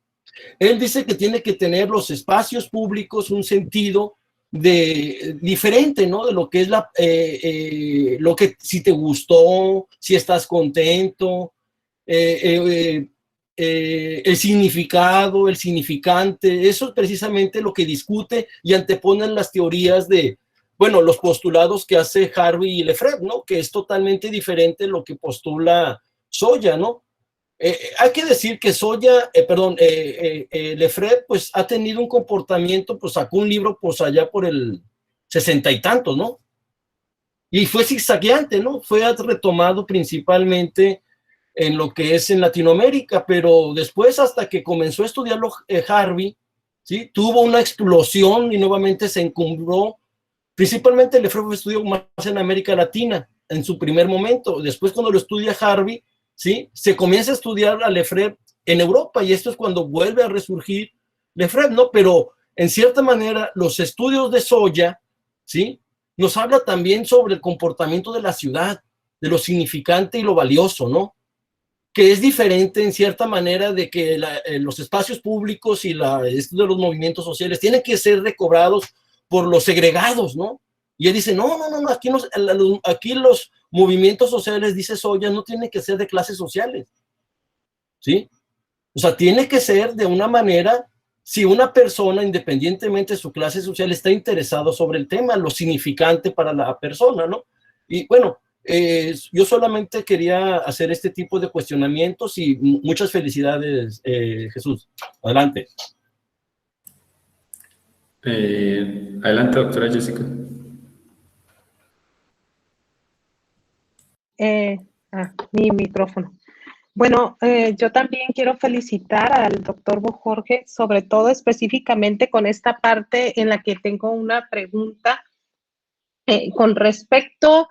Él dice que tiene que tener los espacios públicos un sentido diferente, ¿no? De lo que es lo que si te gustó, si estás contento, el significado, el significante. Eso es precisamente lo que discute y anteponen las teorías los postulados que hace Harvey y Lefebvre, ¿no? Que es totalmente diferente lo que postula Soya, ¿no? Hay que decir que Lefebvre, pues ha tenido un comportamiento, pues sacó un libro pues allá por el 60 y tantos, ¿no? Y fue zigzagueante, ¿no? Fue retomado principalmente en lo que es en Latinoamérica, pero después, hasta que comenzó a estudiarlo Harvey, ¿sí? Tuvo una explosión y nuevamente se encumbró. Principalmente Lefebvre estudió más en América Latina en su primer momento. Después, cuando lo estudia Harvey, ¿sí? Se comienza a estudiar a Lefebvre en Europa, y esto es cuando vuelve a resurgir Lefebvre, ¿no? Pero en cierta manera los estudios de Zoya, ¿sí? Nos habla también sobre el comportamiento de la ciudad, de lo significante y lo valioso, ¿no? Que es diferente en cierta manera de que los espacios públicos y esto de los movimientos sociales tienen que ser recobrados por los segregados, ¿no? Y él dice, no, aquí los movimientos sociales, dice Zoya, no tienen que ser de clases sociales, ¿sí? O sea, tiene que ser de una manera, si una persona, independientemente de su clase social, está interesado sobre el tema, lo significante para la persona, ¿no? Y bueno, yo solamente quería hacer este tipo de cuestionamientos y muchas felicidades, Jesús. Adelante. Adelante, doctora Jessica. Mi micrófono. Bueno, yo también quiero felicitar al doctor Jorge, sobre todo específicamente con esta parte en la que tengo una pregunta con respecto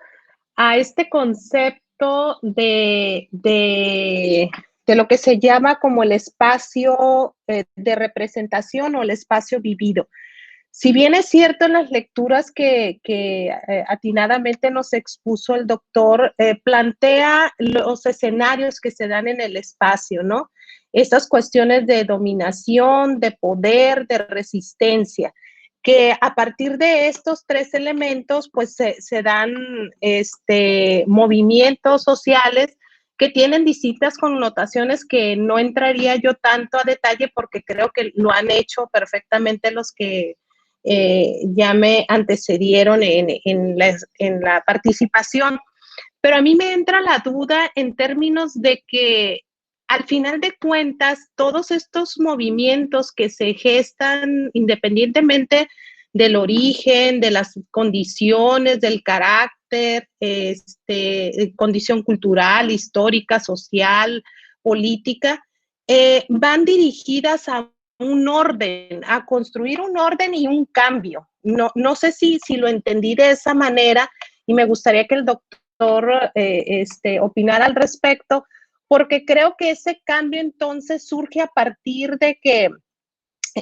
a este concepto de lo que se llama como el espacio de representación o el espacio vivido. Si bien es cierto en las lecturas que atinadamente nos expuso el doctor, plantea los escenarios que se dan en el espacio, ¿no? Estas cuestiones de dominación, de poder, de resistencia, que a partir de estos tres elementos, pues se dan movimientos sociales que tienen distintas connotaciones que no entraría yo tanto a detalle porque creo que lo han hecho perfectamente los que ya me antecedieron en la participación, pero a mí me entra la duda en términos de que al final de cuentas todos estos movimientos que se gestan independientemente del origen, de las condiciones, del carácter, condición cultural, histórica, social, política, van dirigidas a un orden, a construir un orden y un cambio. No sé si lo entendí de esa manera y me gustaría que el doctor opinara al respecto, porque creo que ese cambio entonces surge a partir de que,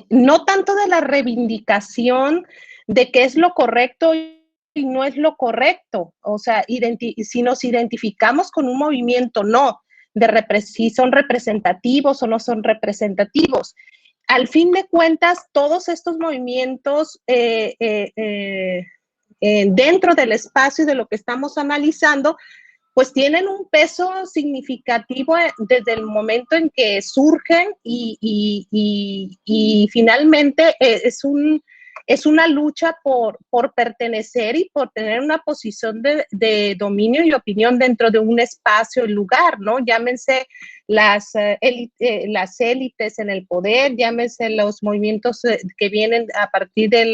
no tanto de la reivindicación de qué es lo correcto y no es lo correcto, o sea, si nos identificamos con un movimiento, no, si son representativos o no son representativos. Al fin de cuentas, todos estos movimientos dentro del espacio de lo que estamos analizando, pues tienen un peso significativo desde el momento en que surgen y finalmente es una lucha por pertenecer y por tener una posición de dominio y opinión dentro de un espacio y lugar, ¿no? Llámense las élites en el poder, llámense los movimientos que vienen a partir de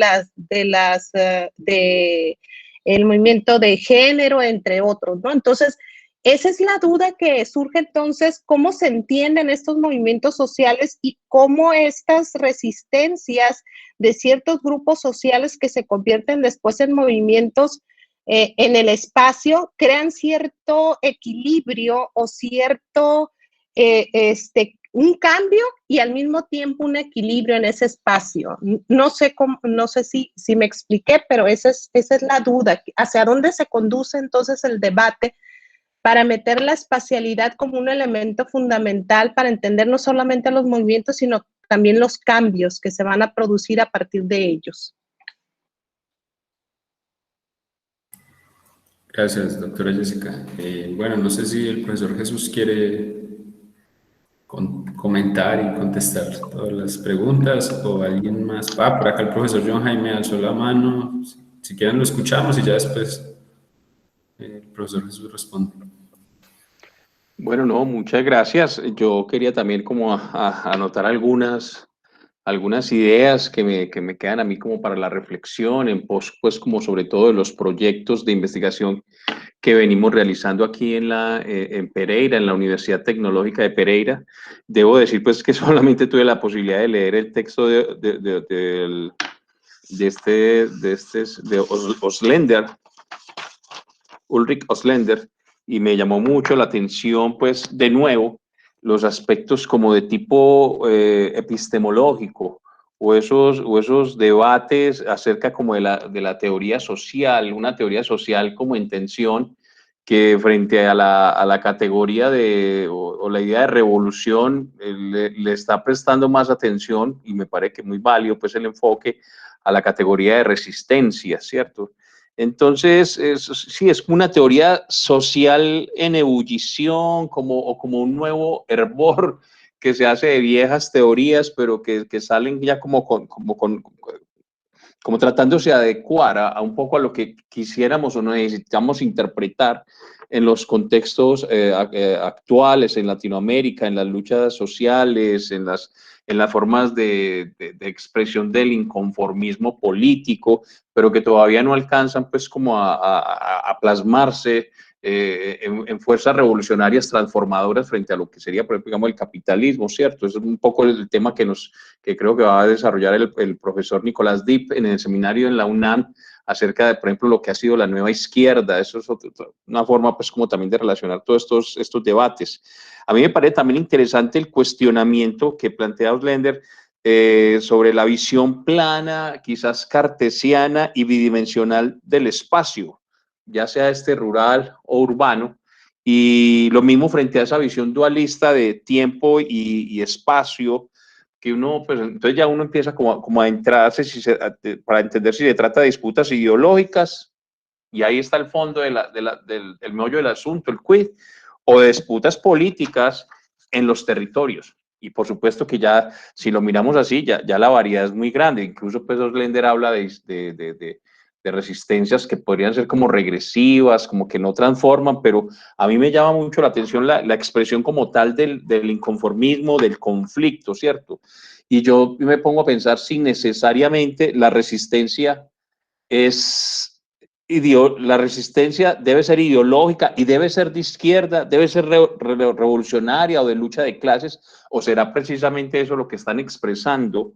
el movimiento de género, entre otros, ¿no? Entonces, esa es la duda que surge entonces, cómo se entienden estos movimientos sociales y cómo estas resistencias de ciertos grupos sociales que se convierten después en movimientos en el espacio crean cierto equilibrio o cierto un cambio y al mismo tiempo un equilibrio en ese espacio. No sé si me expliqué, pero esa es la duda. ¿Hacia dónde se conduce entonces el debate para meter la espacialidad como un elemento fundamental para entender no solamente los movimientos, sino también los cambios que se van a producir a partir de ellos? Gracias, doctora Jessica. Bueno, no sé si el profesor Jesús quiere comentar y contestar todas las preguntas o alguien más. Por acá el profesor John Jaime alzó la mano. Si quieren lo escuchamos y ya después el profesor Jesús responde. Bueno, no, muchas gracias. Yo quería también como anotar algunas ideas que me quedan a mí como para la reflexión, en pos, pues como sobre todo de los proyectos de investigación que venimos realizando aquí en Pereira, en la Universidad Tecnológica de Pereira. Debo decir pues que solamente tuve la posibilidad de leer el texto de Oslender, Ulrich Oslender, y me llamó mucho la atención, pues, de nuevo, los aspectos como de tipo epistemológico o esos debates acerca como de la teoría social, una teoría social como en tensión, que frente a la categoría o la idea de revolución le está prestando más atención, y me parece que muy válido pues el enfoque a la categoría de resistencia, ¿cierto? Entonces, sí, es una teoría social en ebullición, o como un nuevo hervor que se hace de viejas teorías, pero que salen ya como tratándose de adecuar a un poco a lo que quisiéramos o necesitamos interpretar en los contextos actuales, en Latinoamérica, en las luchas sociales, en las formas de expresión del inconformismo político, pero que todavía no alcanzan pues como a plasmarse en fuerzas revolucionarias transformadoras frente a lo que sería, por ejemplo, digamos, el capitalismo, ¿cierto? Eso es un poco el tema que creo que va a desarrollar el profesor Nicolás Dipp en el seminario en la UNAM acerca de, por ejemplo, lo que ha sido la nueva izquierda. Eso es una forma, pues, como también de relacionar todos estos debates. A mí me parece también interesante el cuestionamiento que plantea Oslender sobre la visión plana, quizás cartesiana y bidimensional del espacio, ya sea rural o urbano, y lo mismo frente a esa visión dualista de tiempo y espacio, que uno, pues entonces ya uno empieza como a entrarse para entender si se trata de disputas ideológicas, y ahí está el fondo del meollo del asunto, el quid, o de disputas políticas en los territorios. Y por supuesto que ya, si lo miramos así, ya la variedad es muy grande. Incluso pues Oslender habla de resistencias que podrían ser como regresivas, como que no transforman, pero a mí me llama mucho la atención la expresión como tal del inconformismo, del conflicto, ¿cierto? Y yo me pongo a pensar si necesariamente la resistencia la resistencia debe ser ideológica y debe ser de izquierda, debe ser revolucionaria o de lucha de clases, o será precisamente eso lo que están expresando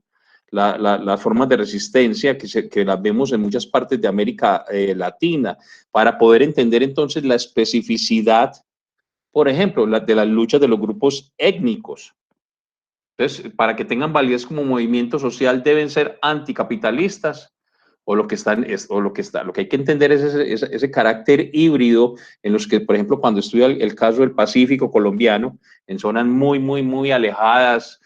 las formas de resistencia que las vemos en muchas partes de América Latina, para poder entender entonces la especificidad, por ejemplo, de las luchas de los grupos étnicos. Entonces, para que tengan validez como movimiento social, deben ser anticapitalistas, o lo que lo que hay que entender es ese carácter híbrido en los que, por ejemplo, cuando estudia el caso del Pacífico colombiano, en zonas muy alejadas,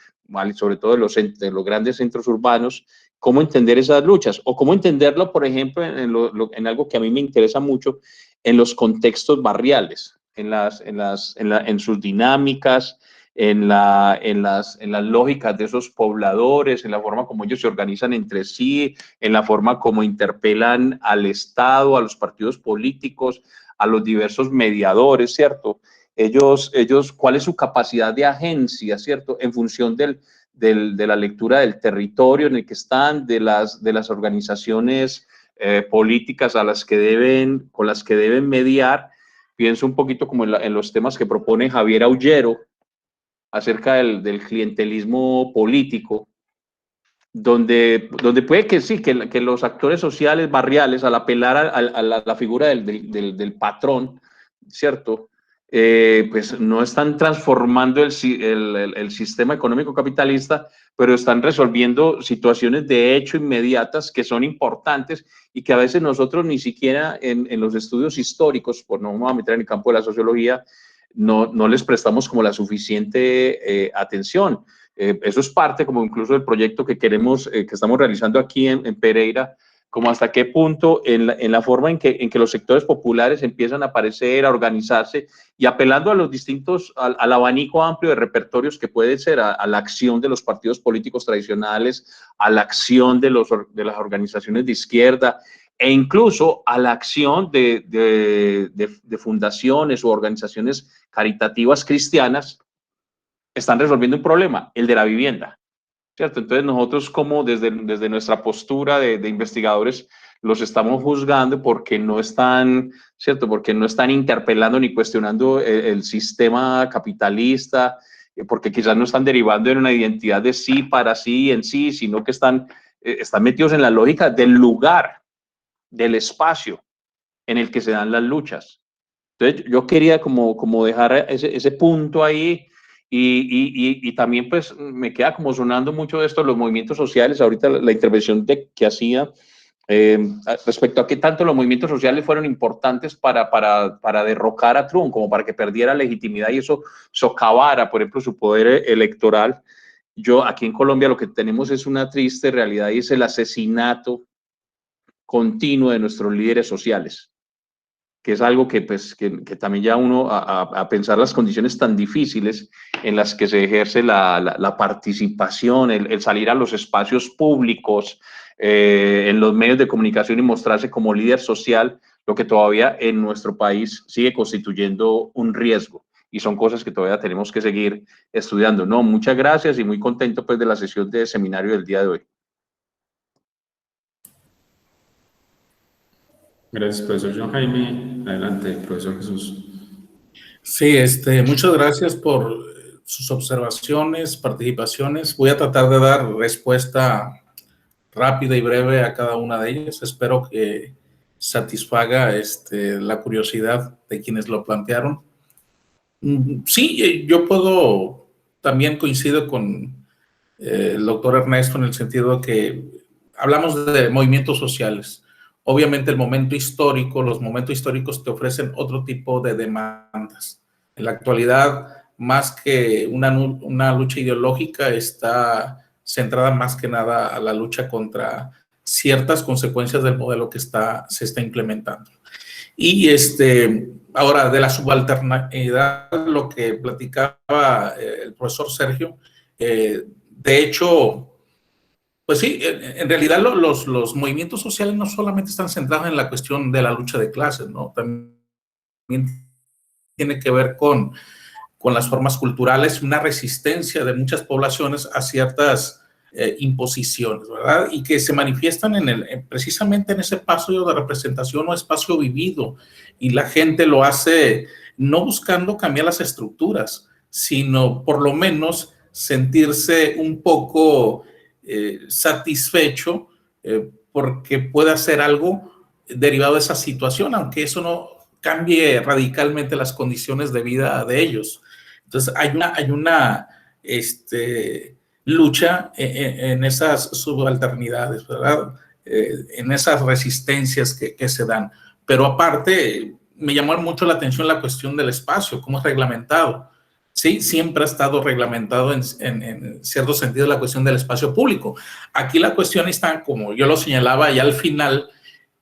sobre todo de los grandes centros urbanos, cómo entender esas luchas, o cómo entenderlo, por ejemplo, en algo que a mí me interesa mucho, en los contextos barriales, en sus dinámicas, en las lógicas de esos pobladores, en la forma como ellos se organizan entre sí, en la forma como interpelan al Estado, a los partidos políticos, a los diversos mediadores, ¿cierto? ¿Cuál es su capacidad de agencia, ¿cierto? En función de la lectura del territorio en el que están, de las organizaciones políticas con las que deben mediar. Pienso un poquito como en los temas que propone Javier Aullero acerca del clientelismo político, donde puede que sí, que los actores sociales barriales, al apelar a la figura del patrón, ¿cierto? Pues no están transformando el sistema económico capitalista, pero están resolviendo situaciones de hecho inmediatas que son importantes y que a veces nosotros ni siquiera en los estudios históricos, por no vamos a meter en el campo de la sociología, no les prestamos como la suficiente atención. Eso es parte como incluso del proyecto que estamos realizando aquí en Pereira, como hasta qué punto en la forma en que los sectores populares empiezan a aparecer, a organizarse y apelando a los al abanico amplio de repertorios que puede ser a la acción de los partidos políticos tradicionales, a la acción de las organizaciones de izquierda, e incluso a la acción de fundaciones u organizaciones caritativas cristianas, están resolviendo un problema, el de la vivienda, ¿cierto? Entonces nosotros como desde nuestra postura de investigadores los estamos juzgando porque no están, ¿cierto? Porque no están interpelando ni cuestionando el sistema capitalista, porque quizás no están derivando en una identidad de sí para sí en sí, sino que están metidos en la lógica del lugar, del espacio en el que se dan las luchas. Entonces yo quería como dejar ese punto ahí. Y también pues me queda como sonando mucho esto, los movimientos sociales, ahorita la intervención que hacía respecto a qué tanto los movimientos sociales fueron importantes para derrocar a Trump, como para que perdiera legitimidad y eso socavara, por ejemplo, su poder electoral. Yo aquí en Colombia lo que tenemos es una triste realidad y es el asesinato continuo de nuestros líderes sociales, que es algo que también ya uno a pensar las condiciones tan difíciles en las que se ejerce la participación, el salir a los espacios públicos, en los medios de comunicación y mostrarse como líder social, lo que todavía en nuestro país sigue constituyendo un riesgo. Y son cosas que todavía tenemos que seguir estudiando. No, muchas gracias y muy contento pues de la sesión de seminario del día de hoy. Gracias, profesor John Jaime. Adelante, profesor Jesús. Sí, muchas gracias por sus observaciones, participaciones. Voy a tratar de dar respuesta rápida y breve a cada una de ellas. Espero que satisfaga la curiosidad de quienes lo plantearon. Sí, yo también coincido con el doctor Ernesto en el sentido de que hablamos de movimientos sociales. Obviamente los momentos históricos te ofrecen otro tipo de demandas. En la actualidad, más que una lucha ideológica, está centrada más que nada a la lucha contra ciertas consecuencias del modelo que se está implementando. Y ahora de la subalternidad, lo que platicaba el profesor Sergio, de hecho, pues sí, en realidad los movimientos sociales no solamente están centrados en la cuestión de la lucha de clases, ¿no? También tiene que ver con las formas culturales, una resistencia de muchas poblaciones a ciertas imposiciones, ¿verdad? Y que se manifiestan precisamente en ese espacio de representación o espacio vivido. Y la gente lo hace no buscando cambiar las estructuras, sino por lo menos sentirse un poco satisfecho porque puede hacer algo derivado de esa situación, aunque eso no cambie radicalmente las condiciones de vida de ellos. Entonces hay una lucha en esas subalternidades, ¿verdad? En esas resistencias que se dan. Pero aparte, me llamó mucho la atención la cuestión del espacio, cómo es reglamentado. Sí, siempre ha estado reglamentado en cierto sentido la cuestión del espacio público. Aquí la cuestión está, como yo lo señalaba, y al final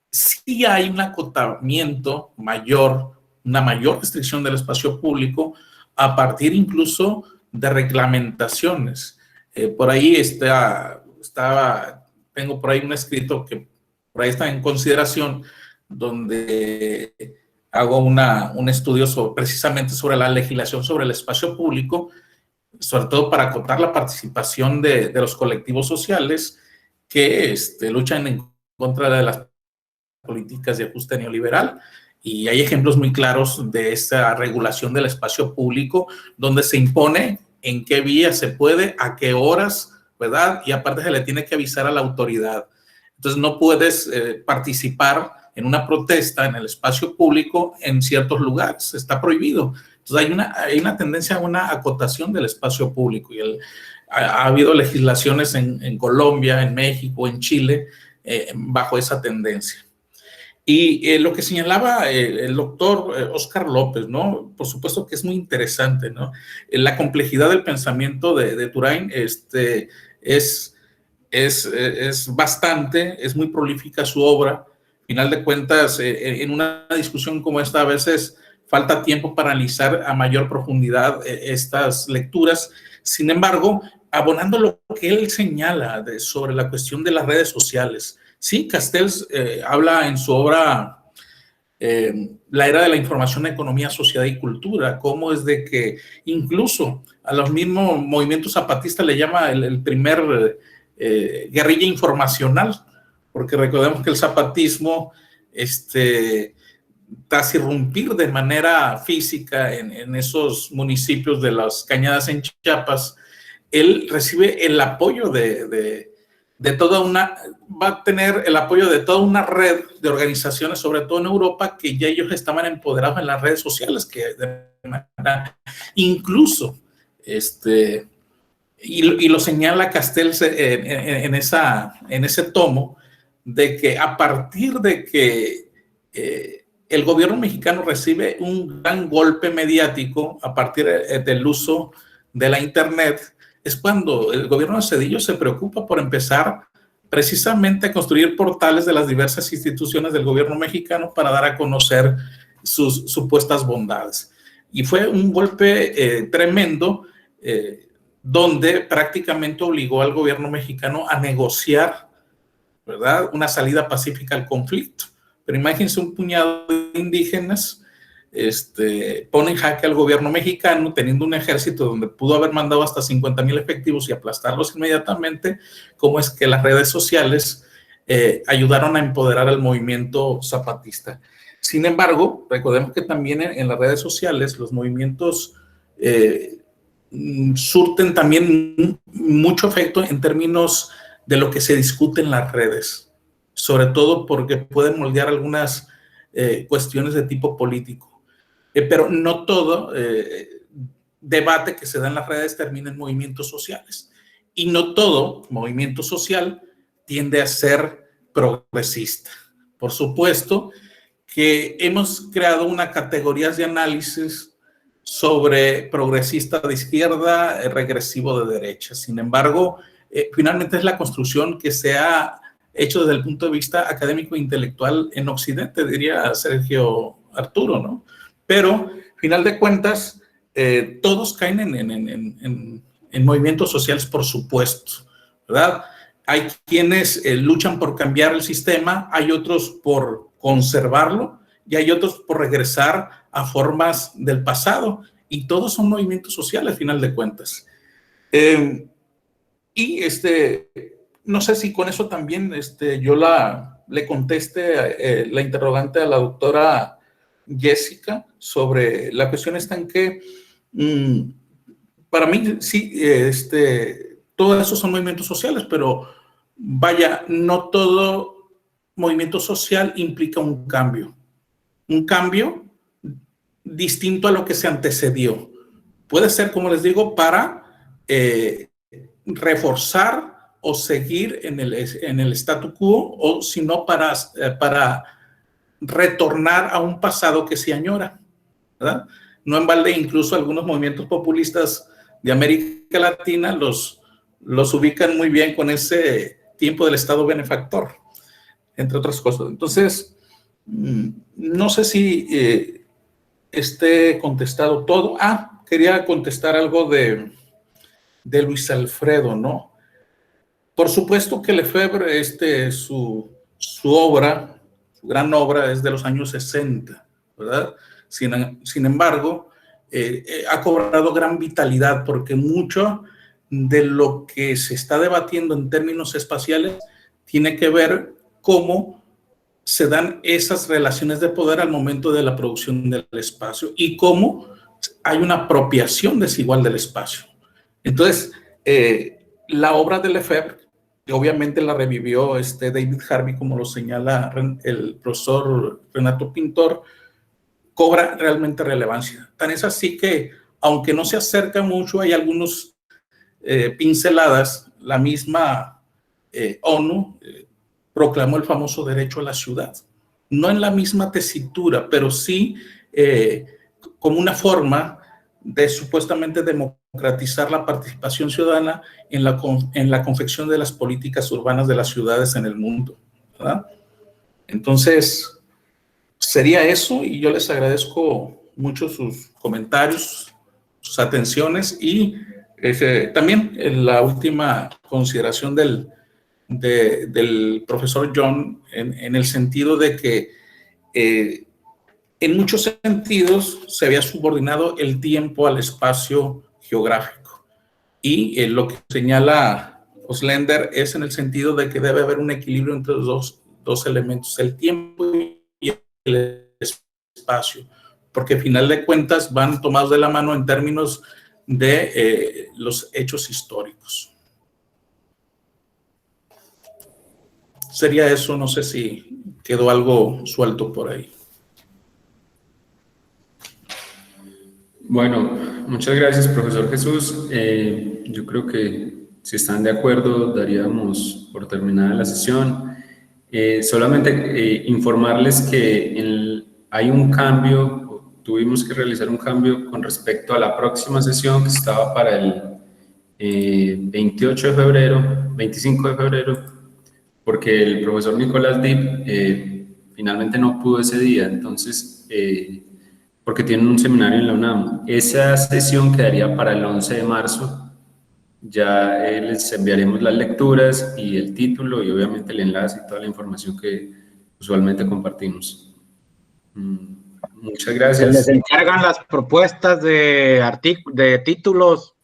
sí hay un acotamiento mayor, una mayor restricción del espacio público a partir incluso de reglamentaciones. Por ahí tengo por ahí un escrito que por ahí está en consideración, donde hago un estudio precisamente sobre la legislación sobre el espacio público, sobre todo para acotar la participación de los colectivos sociales que luchan en contra de las políticas de ajuste neoliberal. Y hay ejemplos muy claros de esta regulación del espacio público, donde se impone en qué vía se puede, a qué horas, ¿verdad? Y aparte se le tiene que avisar a la autoridad. Entonces no puedes participar en una protesta en el espacio público en ciertos lugares, está prohibido. Entonces hay una tendencia a una acotación del espacio público y ha habido legislaciones en Colombia, en México, en Chile, bajo esa tendencia. Y lo que señalaba el doctor Óscar López, ¿no? Por supuesto que es muy interesante, ¿no? La complejidad del pensamiento de Turain es bastante, es muy prolífica su obra. Al final de cuentas, en una discusión como esta, a veces falta tiempo para analizar a mayor profundidad estas lecturas. Sin embargo, abonando lo que él señala sobre la cuestión de las redes sociales, Sí, Castells habla en su obra La era de la información, economía, sociedad y cultura, cómo es de que incluso a los mismos movimientos zapatistas le llama el primer guerrilla informacional, porque recordemos que el zapatismo tras irrumpir de manera física en esos municipios de las Cañadas en Chiapas, él recibe el apoyo de toda una, va a tener el apoyo de toda una red de organizaciones, sobre todo en Europa, que ya ellos estaban empoderados en las redes sociales, que de manera, incluso, y lo señala Castells en ese tomo, de que a partir de que el gobierno mexicano recibe un gran golpe mediático a partir del uso de la Internet, es cuando el gobierno de Zedillo se preocupa por empezar precisamente a construir portales de las diversas instituciones del gobierno mexicano para dar a conocer sus supuestas bondades. Y fue un golpe tremendo, donde prácticamente obligó al gobierno mexicano a negociar, ¿verdad?, una salida pacífica al conflicto. Pero imagínense, un puñado de indígenas pone en jaque al gobierno mexicano, teniendo un ejército donde pudo haber mandado hasta 50,000 efectivos y aplastarlos inmediatamente. Cómo es que las redes sociales ayudaron a empoderar al movimiento zapatista. Sin embargo, recordemos que también en las redes sociales los movimientos surten también mucho efecto en términos de lo que se discute en las redes, sobre todo porque pueden moldear algunas cuestiones de tipo político. Pero no todo debate que se da en las redes termina en movimientos sociales. Y no todo movimiento social tiende a ser progresista. Por supuesto que hemos creado una categoría de análisis sobre progresista de izquierda, regresivo de derecha. Sin embargo, finalmente es la construcción que se ha hecho desde el punto de vista académico e intelectual en Occidente, diría Sergio Arturo, ¿no? Pero, final de cuentas, todos caen en movimientos sociales, por supuesto, ¿verdad? Hay quienes luchan por cambiar el sistema, hay otros por conservarlo y hay otros por regresar a formas del pasado, y todos son movimientos sociales, final de cuentas. Y no sé si con eso también yo le conteste la interrogante a la doctora Jessica sobre la cuestión está en que para mí sí, todos esos son movimientos sociales, pero vaya, no todo movimiento social implica un cambio distinto a lo que se antecedió. Puede ser, como les digo, para reforzar o seguir en el statu quo, o si no para retornar a un pasado que se añora, ¿verdad? No en balde, incluso algunos movimientos populistas de América Latina los ubican muy bien con ese tiempo del Estado benefactor, entre otras cosas. Entonces, no sé si esté contestado todo. Quería contestar algo de Luis Alfredo, ¿no? Por supuesto que Lefebvre, su obra, su gran obra es de los años 60, ¿verdad? Sin embargo, ha cobrado gran vitalidad porque mucho de lo que se está debatiendo en términos espaciales tiene que ver cómo se dan esas relaciones de poder al momento de la producción del espacio y cómo hay una apropiación desigual del espacio. Entonces, la obra de Lefebvre, que obviamente la revivió David Harvey, como lo señala el profesor Renato Pintor, cobra realmente relevancia. Tan es así que, aunque no se acerca mucho, hay algunos pinceladas. La misma ONU proclamó el famoso derecho a la ciudad. No en la misma tesitura, pero sí como una forma de supuestamente democratizar la participación ciudadana en la confección de las políticas urbanas de las ciudades en el mundo, ¿verdad? Entonces, sería eso, y yo les agradezco mucho sus comentarios, sus atenciones, y también la última consideración del del profesor John en el sentido de que en muchos sentidos se había subordinado el tiempo al espacio geográfico. Y lo que señala Oslender es en el sentido de que debe haber un equilibrio entre los dos elementos, el tiempo y el espacio, porque al final de cuentas van tomados de la mano en términos de los hechos históricos. Sería eso, no sé si quedó algo suelto por ahí. Bueno, muchas gracias, profesor Jesús. Yo creo que si están de acuerdo, daríamos por terminada la sesión. Solamente informarles que hay un cambio, tuvimos que realizar un cambio con respecto a la próxima sesión que estaba para el 28 de febrero, 25 de febrero, porque el profesor Nicolás Dip finalmente no pudo ese día, entonces, porque tienen un seminario en la UNAM. Esa sesión quedaría para el 11 de marzo. Ya les enviaremos las lecturas y el título y obviamente el enlace y toda la información que usualmente compartimos. Muchas gracias. Se les encargan las propuestas de títulos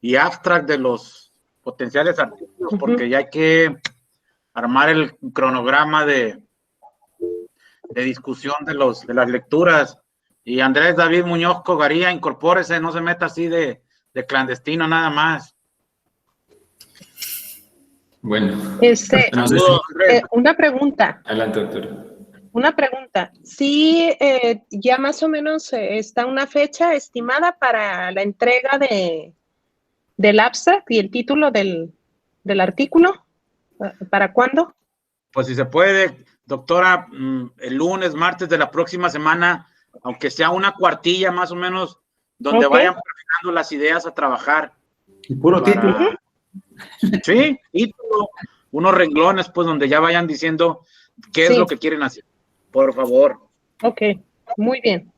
y abstract de los potenciales artículos, porque ya hay que armar el cronograma de discusión de las lecturas. Y Andrés David Muñoz Cogaría, incorpórese, no se meta así de clandestino nada más. Bueno, no sé una pregunta. Adelante, doctora. Una pregunta. Sí, ya más o menos está una fecha estimada para la entrega del abstract y el título del artículo. ¿Para cuándo? Pues si se puede, doctora, el lunes, martes de la próxima semana, aunque sea una cuartilla más o menos, donde vayan perfilando las ideas a trabajar. Y puro título. Sí, título, unos renglones, pues, donde ya vayan diciendo qué es lo que quieren hacer. Por favor. Ok, muy bien.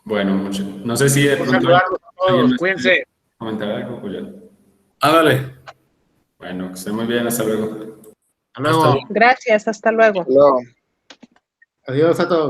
Bueno, no sé si de pronto cuídense. Comentar algo, Julián. Hágale. Bueno, que esté muy bien, hasta luego. Hasta luego. Gracias, hasta luego. Adiós a todos.